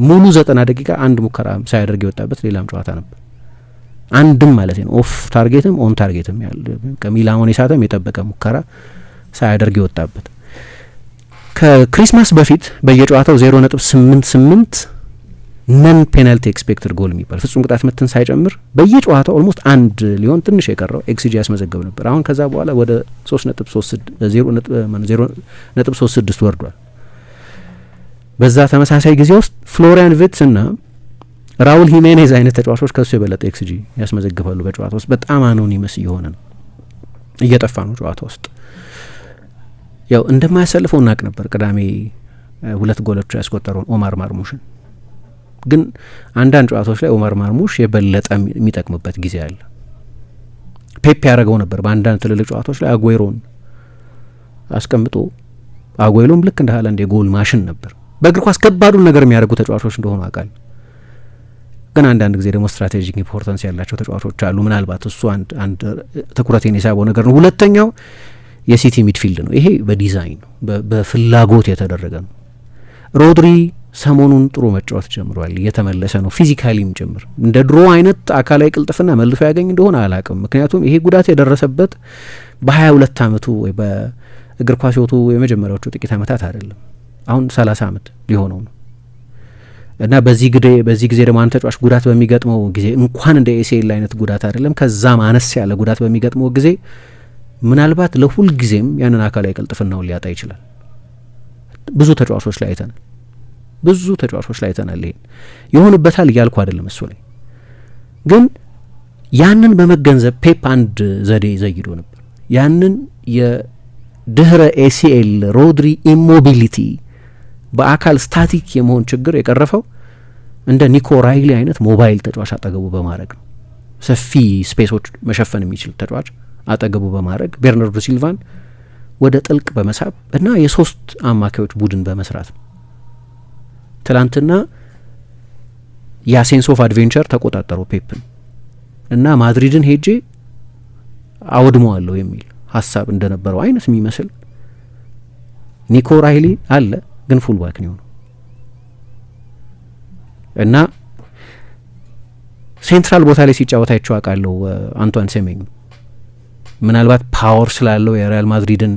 ሙሉ 90 ደቂቃ አንድ ሙከራ ሳያደርግ የወጣበት ሌላም ጨዋታ ነበር። አንድም ማለት ነው ኦፍ ታርጌትም ኦን ታርጌትም ያለ ከሚላሞን የሳተም የጠበቀ ሙከራ ሳያደርግ የወጣበት። ከክሪስማስ በፊት በየጨዋታው 0.88 ነን ፔናልቲ ኤክስፔክትድ ጎል የሚባል ፍጹም ቅጣት ምትን ሳይጨምር በየጨዋታው ኦልሞስት አንድ ሊሆን ትንሽ የቀረው ኤክስጂ ያስመዘገብ ነበር። አሁን ከዛ በኋላ ወደ 0.36 ወርዷል። በዛ ተመሳሳይ ጊዜ ውስጥ ፍሎሪያን ቪትስ እና ራውል ሂሜኔዝ አይነት ተጫዋቾች ከሱ የበለጠ ኤክስጂ ያስመዘግባሉ በጨዋታ ውስጥ። በጣም አኖኒመስ እየሆነ ነው፣ እየጠፋ ነው ጨዋታ ውስጥ። ያው እንደማያሰልፈው እናቅ ነበር ቅዳሜ 2 ጎሎች ያስቆጠረውን ኦማር ማርሙሽን። ግን አንዳንድ ጨዋታዎች ላይ ኦማር ማርሙሽ የበለጠ የሚጠቅምበት ጊዜ አለ። ፔፕ ያደረገው ነበር በአንዳንድ ትልልቅ ጨዋታዎች ላይ አጉዌሮን አስቀምጦ፣ አጉዌሮም ልክ እንደ ሃላንድ የጎል ማሽን ነበር። በእግር ኳስ ከባዱን ነገር የሚያደርጉ ተጫዋቾች እንደሆኑ አውቃለሁ። ግን አንዳንድ ጊዜ ደግሞ ስትራቴጂክ ኢምፖርታንስ ያላቸው ተጫዋቾች አሉ። ምናልባት እሱ አንድ ትኩረቴን የሳበው ነገር ነው። ሁለተኛው የሲቲ ሚድፊልድ ነው። ይሄ በዲዛይን ነው፣ በፍላጎት የተደረገ ነው። ሮድሪ ሰሞኑን ጥሩ መጫወት ጀምሯል፣ እየተመለሰ ነው፣ ፊዚካሊም ጭምር። እንደ ድሮ አይነት አካላዊ ቅልጥፍና መልሶ ያገኝ እንደሆነ አላቅም። ምክንያቱም ይሄ ጉዳት የደረሰበት በ22 ዓመቱ ወይ በእግር ኳስ ሕይወቱ የመጀመሪያዎቹ ጥቂት ዓመታት አይደለም። አሁን 30 ዓመት ሊሆነው ነው እና በዚህ ጊዜ ደግሞ አንድ ተጫዋች ጉዳት በሚገጥመው ጊዜ እንኳን እንደ ኤሲኤል አይነት ጉዳት አይደለም ከዛ ማነስ ያለ ጉዳት በሚገጥመው ጊዜ ምናልባት ለሁል ጊዜም ያንን አካላዊ ቅልጥፍናውን ሊያጣ ይችላል። ብዙ ተጫዋቾች ላይ አይተናል። ይሄን ይሆንበታል እያልኩ አይደለም እሱ ላይ። ግን ያንን በመገንዘብ ፔፕ አንድ ዘዴ ዘይዶ ነበር። ያንን የድህረ ኤሲኤል ሮድሪ ኢሞቢሊቲ በአካል ስታቲክ የመሆን ችግር የቀረፈው እንደ ኒኮ ራይሊ አይነት ሞባይል ተጫዋች አጠገቡ በማድረግ ነው። ሰፊ ስፔሶች መሸፈን የሚችል ተጫዋች አጠገቡ በማድረግ ቤርናርዶ ሲልቫን ወደ ጥልቅ በመሳብ እና የሶስት አማካዮች ቡድን በመስራት ነው። ትላንትና ያ ሴንስ ኦፍ አድቬንቸር ተቆጣጠረው ፔፕን እና ማድሪድን ሄጄ አወድመዋለሁ የሚል ሀሳብ እንደነበረው አይነት የሚመስል ኒኮ ራይሊ አለ፣ ግን ፉል ባክ ነው እና ሴንትራል ቦታ ላይ ሲጫወት አይቼው አውቃለሁ። አንቷን ሴሜኝ ምናልባት ፓወር ስላለው የሪያል ማድሪድን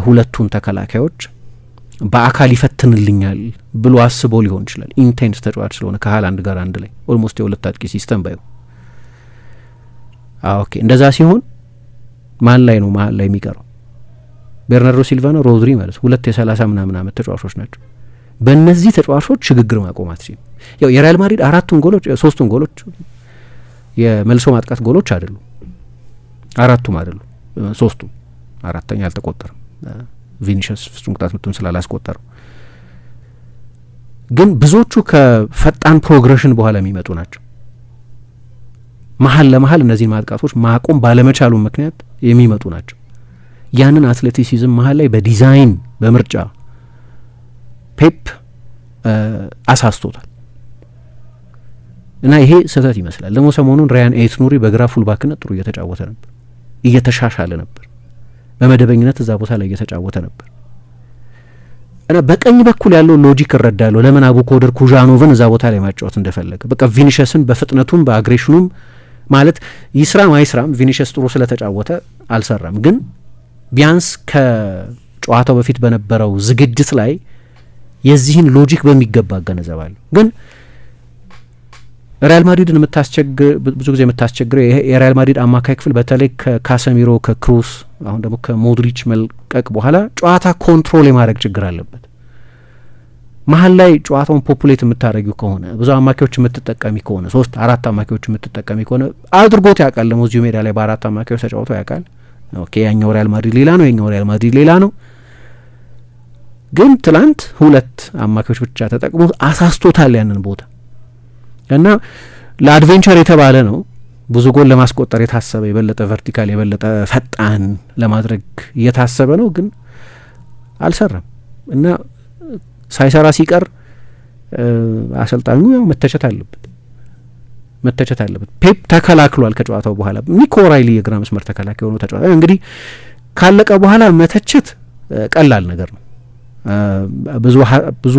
ሁለቱን ተከላካዮች በአካል ይፈትንልኛል ብሎ አስቦ ሊሆን ይችላል። ኢንቴንስ ተጫዋች ስለሆነ ከሃላንድ ጋር አንድ ላይ ኦልሞስት የሁለት አጥቂ ሲስተም ባዩ። ኦኬ እንደዛ ሲሆን ማን ላይ ነው መሀል ላይ የሚቀረው? ቤርናርዶ ሲልቫ ነው ሮድሪ ማለት ሁለት የ30 ምናምን ዓመት ተጫዋቾች ናቸው። በእነዚህ ተጫዋቾች ሽግግር ማቆም አትችልም። ያው የሪያል ማድሪድ 4ቱን ጎሎች 3ቱን ጎሎች የመልሶ ማጥቃት ጎሎች አይደሉም፣ 4ቱም አይደሉም፣ 3ቱም፣ 4ኛ አልተቆጠረም ቪኒሽስ ፍጹም ቅጣት ምቱን ስላላስቆጠረው። ግን ብዙዎቹ ከፈጣን ፕሮግሬሽን በኋላ የሚመጡ ናቸው። መሀል ለመሀል እነዚህን ማጥቃቶች ማቆም ባለመቻሉ ምክንያት የሚመጡ ናቸው። ያንን አትሌቲሲዝም መሀል ላይ በዲዛይን በምርጫ ፔፕ አሳስቶታል እና ይሄ ስህተት ይመስላል። ደግሞ ሰሞኑን ራያን ኤት ኑሪ በግራ ፉልባክነት ጥሩ እየተጫወተ ነበር፣ እየተሻሻለ ነበር፣ በመደበኝነት እዛ ቦታ ላይ እየተጫወተ ነበር እና በቀኝ በኩል ያለው ሎጂክ እረዳለሁ ለምን አቡኮደር ኩዣኖቭን እዛ ቦታ ላይ ማጫወት እንደፈለገ። በቃ ቪኒሽስን በፍጥነቱም በአግሬሽኑም ማለት ይስራም አይስራም ቪኒሽስ ጥሩ ስለተጫወተ አልሰራም፣ ግን ቢያንስ ከጨዋታው በፊት በነበረው ዝግጅት ላይ የዚህን ሎጂክ በሚገባ አገነዘባለሁ። ግን ሪያል ማድሪድን ብዙ ጊዜ የምታስቸግረው የሪያል ማድሪድ አማካይ ክፍል በተለይ ከካሰሚሮ ከክሩስ አሁን ደግሞ ከሞድሪች መልቀቅ በኋላ ጨዋታ ኮንትሮል የማድረግ ችግር አለበት። መሀል ላይ ጨዋታውን ፖፑሌት የምታደረጊው ከሆነ ብዙ አማካዮች የምትጠቀሚ ከሆነ 3-4 አማካዮች የምትጠቀሚ ከሆነ አድርጎት ያውቃል። ደግሞ እዚሁ ሜዳ ላይ በ4 አማካዮች ተጫውቶ ያውቃል። ኦኬ ያኛው ሪያል ማድሪድ ሌላ ነው፣ የኛው ሪያል ማድሪድ ሌላ ነው። ግን ትላንት 2 አማካዮች ብቻ ተጠቅሞ አሳስቶታል ያንን ቦታ እና ለአድቬንቸር የተባለ ነው። ብዙ ጎል ለማስቆጠር የታሰበ የበለጠ ቨርቲካል የበለጠ ፈጣን ለማድረግ እየታሰበ ነው፣ ግን አልሰራም እና ሳይሰራ ሲቀር አሰልጣኙ ያው መተቸት አለበት። ፔፕ ተከላክሏል ከጨዋታው በኋላ። ኒኮ ራይሊ የግራ መስመር ተከላካይ ሆኖ ተጫዋታ እንግዲህ ካለቀ በኋላ መተቸት ቀላል ነገር ነው። ብዙ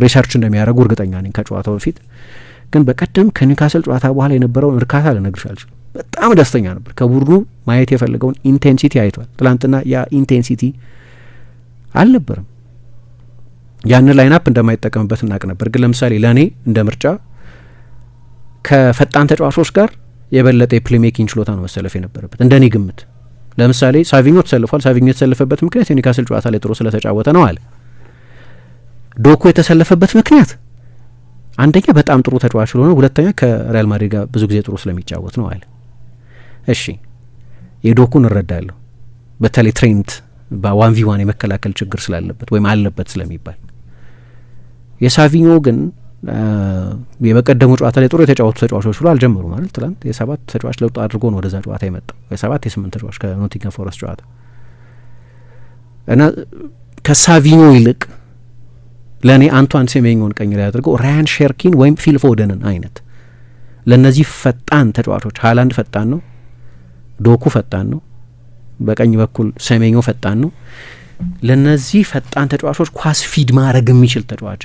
ሪሰርች እንደሚያደርጉ እርግጠኛ ነኝ ከጨዋታው በፊት። ግን በቀደም ከኒውካስል ጨዋታ በኋላ የነበረውን እርካታ ልነግርሽ አልችልም። በጣም ደስተኛ ነበር። ከቡድኑ ማየት የፈለገውን ኢንቴንሲቲ አይቷል። ትላንትና ያ ኢንቴንሲቲ አልነበረም። ያንን ላይናፕ እንደማይጠቀምበት እናቅ ነበር። ግን ለምሳሌ ለእኔ እንደ ምርጫ ከፈጣን ተጫዋቾች ጋር የበለጠ የፕሌሜኪንግ ችሎታ ነው መሰለፍ የነበረበት እንደ እኔ ግምት። ለምሳሌ ሳቪኞ ተሰልፏል። ሳቪኞ የተሰለፈበት ምክንያት የኒውካስል ጨዋታ ላይ ጥሩ ስለተጫወተ ነው አለ። ዶኩ የተሰለፈበት ምክንያት አንደኛ በጣም ጥሩ ተጫዋች ስለሆነ፣ ሁለተኛ ከሪያል ማድሪድ ጋር ብዙ ጊዜ ጥሩ ስለሚጫወት ነው አለ። እሺ የዶኩን እረዳለሁ፣ በተለይ ትሬንት በ1v1 የመከላከል ችግር ስላለበት ወይም አለበት ስለሚባል። የሳቪኞ ግን የበቀደሙ ጨዋታ ላይ ጥሩ የተጫወቱ ተጫዋቾች ብሎ አልጀመሩ ማለት ትላንት የ7 ተጫዋች ለውጥ አድርጎ ነው ወደዛ ጨዋታ የመጣው። የ8 ተጫዋች ከኖቲንግሃም ፎረስት ጨዋታ እና ከሳቪኞ ይልቅ ለእኔ አንቷን ሴሜኞን ቀኝ ላይ አድርገው ራያን ሼርኪን ወይም ፊል ፎደንን አይነት ለእነዚህ ፈጣን ተጫዋቾች ሃላንድ ፈጣን ነው፣ ዶኩ ፈጣን ነው፣ በቀኝ በኩል ሴሜኞ ፈጣን ነው። ለእነዚህ ፈጣን ተጫዋቾች ኳስ ፊድ ማድረግ የሚችል ተጫዋች።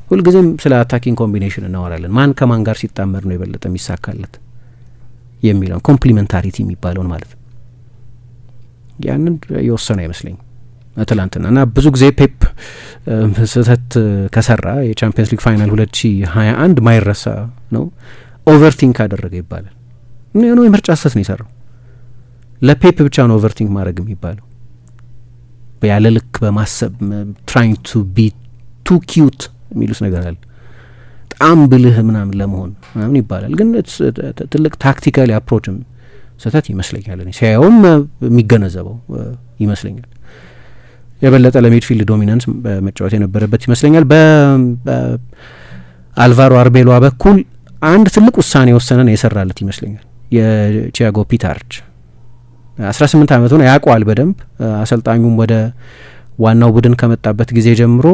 ሁልጊዜም ስለ አታኪንግ ኮምቢኔሽን እናወራለን። ማን ከማን ጋር ሲጣመር ነው የበለጠ የሚሳካለት የሚለውን ኮምፕሊመንታሪቲ የሚባለውን ማለት ነው። ያንን የወሰነ አይመስለኝም ትላንትና እና ብዙ ጊዜ ፔፕ ስህተት ከሰራ የቻምፒየንስ ሊግ ፋይናል 2021 ማይረሳ ነው። ኦቨርቲንክ አደረገ ይባላል። ነው የምርጫ ስህተት ነው የሰራው። ለፔፕ ብቻ ነው ኦቨርቲንክ ማድረግ የሚባለው። ያለ ልክ በማሰብ ትራይንግ ቱ ቢ ቱ ኪዩት የሚሉት ነገር አለ። በጣም ብልህ ምናምን ለመሆን ምናምን ይባላል። ግን ትልቅ ታክቲካሊ አፕሮችም ስህተት ይመስለኛል። እኔ ሲያየውም የሚገነዘበው ይመስለኛል። የበለጠ ለሚድፊልድ ዶሚናንስ መጫወት የነበረበት ይመስለኛል። በአልቫሮ አርቤሏ በኩል አንድ ትልቅ ውሳኔ የወሰነን የሰራለት ይመስለኛል። የቲያጎ ፒታርች 18 ዓመቱ ነው፣ ያውቀዋል በደንብ። አሰልጣኙም ወደ ዋናው ቡድን ከመጣበት ጊዜ ጀምሮ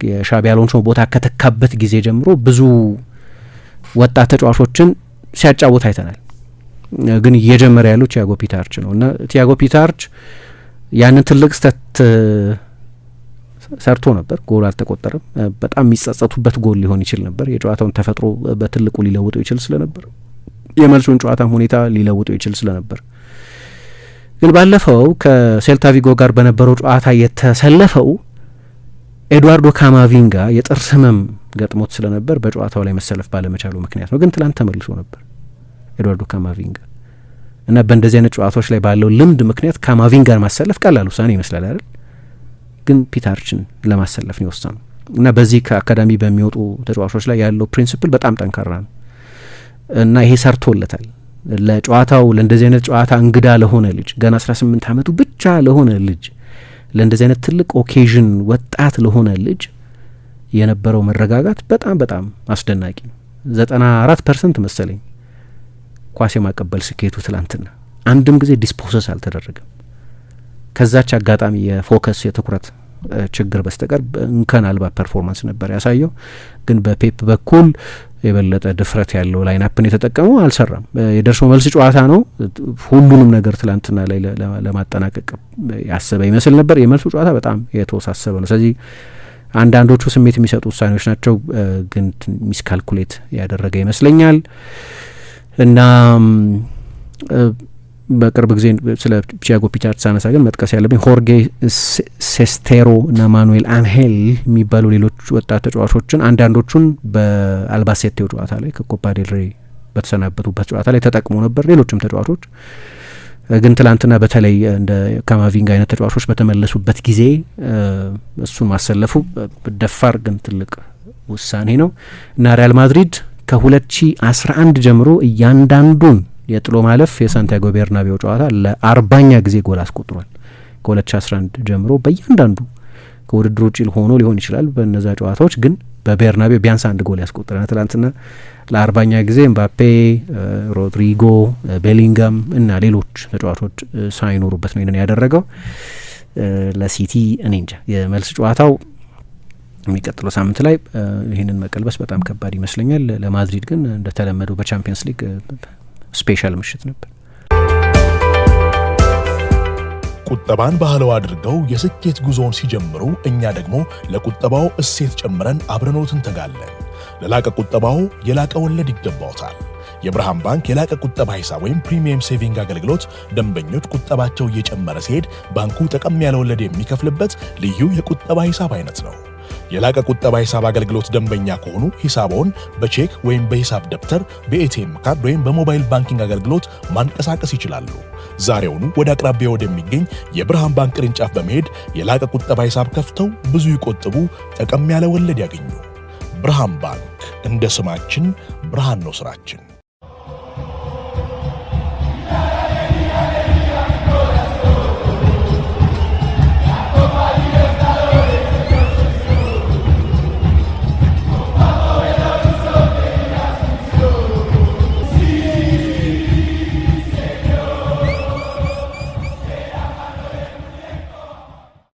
የሻቢ አሎንሶ ቦታ ከተካበት ጊዜ ጀምሮ ብዙ ወጣት ተጫዋቾችን ሲያጫውት አይተናል። ግን እየጀመረ ያለው ቲያጎ ፒታርች ነው እና ቲያጎ ፒታርች ያንን ትልቅ ስህተት ሰርቶ ነበር። ጎል አልተቆጠረም። በጣም የሚጸጸቱበት ጎል ሊሆን ይችል ነበር። የጨዋታውን ተፈጥሮ በትልቁ ሊለውጠው ይችል ስለነበር፣ የመልሱን ጨዋታም ሁኔታ ሊለውጠው ይችል ስለነበር ግን ባለፈው ከሴልታ ቪጎ ጋር በነበረው ጨዋታ የተሰለፈው ኤድዋርዶ ካማቪንጋ የጥርስ ህመም ገጥሞት ስለነበር በጨዋታው ላይ መሰለፍ ባለመቻሉ ምክንያት ነው። ግን ትላንት ተመልሶ ነበር ኤድዋርዶ ካማቪንጋ እና በእንደዚህ አይነት ጨዋታዎች ላይ ባለው ልምድ ምክንያት ካማቪንጋን ማሰለፍ ቀላል ውሳኔ ይመስላል አይደል? ግን ፒተርችን ለማሰለፍ ነው የወሰነው እና በዚህ ከአካዳሚ በሚወጡ ተጫዋቾች ላይ ያለው ፕሪንሲፕል በጣም ጠንካራ ነው እና ይሄ ሰርቶለታል። ለጨዋታው ለእንደዚህ አይነት ጨዋታ እንግዳ ለሆነ ልጅ ገና 18 ዓመቱ ብቻ ለሆነ ልጅ ለእንደዚህ አይነት ትልቅ ኦኬዥን ወጣት ለሆነ ልጅ የነበረው መረጋጋት በጣም በጣም አስደናቂ ነው። 94% መሰለኝ ኳስ የማቀበል ስኬቱ ትላንትና አንድም ጊዜ ዲስፖሰስ አልተደረገም። ከዛች አጋጣሚ የፎከስ የትኩረት ችግር በስተቀር እንከን አልባ ፐርፎርማንስ ነበር ያሳየው። ግን በፔፕ በኩል የበለጠ ድፍረት ያለው ላይናፕን የተጠቀመው አልሰራም። የደርሶ መልስ ጨዋታ ነው። ሁሉንም ነገር ትላንትና ላይ ለማጠናቀቅ ያሰበ ይመስል ነበር። የመልሱ ጨዋታ በጣም የተወሳሰበ ነው። ስለዚህ አንዳንዶቹ ስሜት የሚሰጡ ውሳኔዎች ናቸው፣ ግን ሚስካልኩሌት ያደረገ ይመስለኛል እና በቅርብ ጊዜ ስለ ቲያጎ ፒቻርድ ሳነሳ ግን መጥቀስ ያለብኝ ሆርጌ ሴስቴሮ እና ማኑኤል አንሄል የሚባሉ ሌሎች ወጣት ተጫዋቾችን አንዳንዶቹን በአልባሴቴው ጨዋታ ላይ ከኮፓ ዴል ሬይ በተሰናበቱበት ጨዋታ ላይ ተጠቅሞ ነበር። ሌሎችም ተጫዋቾች ግን ትላንትና በተለይ እንደ ካማቪንጋ አይነት ተጫዋቾች በተመለሱበት ጊዜ እሱን ማሰለፉ ደፋር ግን ትልቅ ውሳኔ ነው እና ሪያል ማድሪድ ከ2011 ጀምሮ እያንዳንዱን የጥሎ ማለፍ የሳንቲያጎ ቤርናቤው ጨዋታ ለ40ኛ ጊዜ ጎል አስቆጥሯል። ከ2011 ጀምሮ በእያንዳንዱ ከውድድር ውጭ ሆኖ ሊሆን ይችላል በእነዛ ጨዋታዎች ግን በቤርናቤው ቢያንስ አንድ ጎል ያስቆጥራል። ትላንትና ለ40ኛ ጊዜ ኤምባፔ፣ ሮድሪጎ፣ ቤሊንጋም እና ሌሎች ተጫዋቾች ሳይኖሩበት ነው ይህንን ያደረገው። ለሲቲ እኔ እንጃ የመልስ ጨዋታው የሚቀጥለው ሳምንት ላይ ይህንን መቀልበስ በጣም ከባድ ይመስለኛል። ለማድሪድ ግን እንደተለመደው በቻምፒየንስ ሊግ ስፔሻል ምሽት ነበር። ቁጠባን ባህለው አድርገው የስኬት ጉዞውን ሲጀምሩ እኛ ደግሞ ለቁጠባው እሴት ጨምረን አብረኖት እንተጋለን። ለላቀ ቁጠባው የላቀ ወለድ ይገባዎታል። የብርሃን ባንክ የላቀ ቁጠባ ሂሳብ ወይም ፕሪሚየም ሴቪንግ አገልግሎት ደንበኞች ቁጠባቸው እየጨመረ ሲሄድ ባንኩ ጠቀም ያለ ወለድ የሚከፍልበት ልዩ የቁጠባ ሂሳብ አይነት ነው። የላቀ ቁጠባ ሂሳብ አገልግሎት ደንበኛ ከሆኑ ሂሳቦን በቼክ ወይም በሂሳብ ደብተር፣ በኤቲኤም ካርድ ወይም በሞባይል ባንኪንግ አገልግሎት ማንቀሳቀስ ይችላሉ። ዛሬውኑ ወደ አቅራቢያ ወደሚገኝ የብርሃን ባንክ ቅርንጫፍ በመሄድ የላቀ ቁጠባ ሂሳብ ከፍተው ብዙ ይቆጥቡ፣ ጠቀም ያለ ወለድ ያገኙ። ብርሃን ባንክ፣ እንደ ስማችን ብርሃን ነው ስራችን።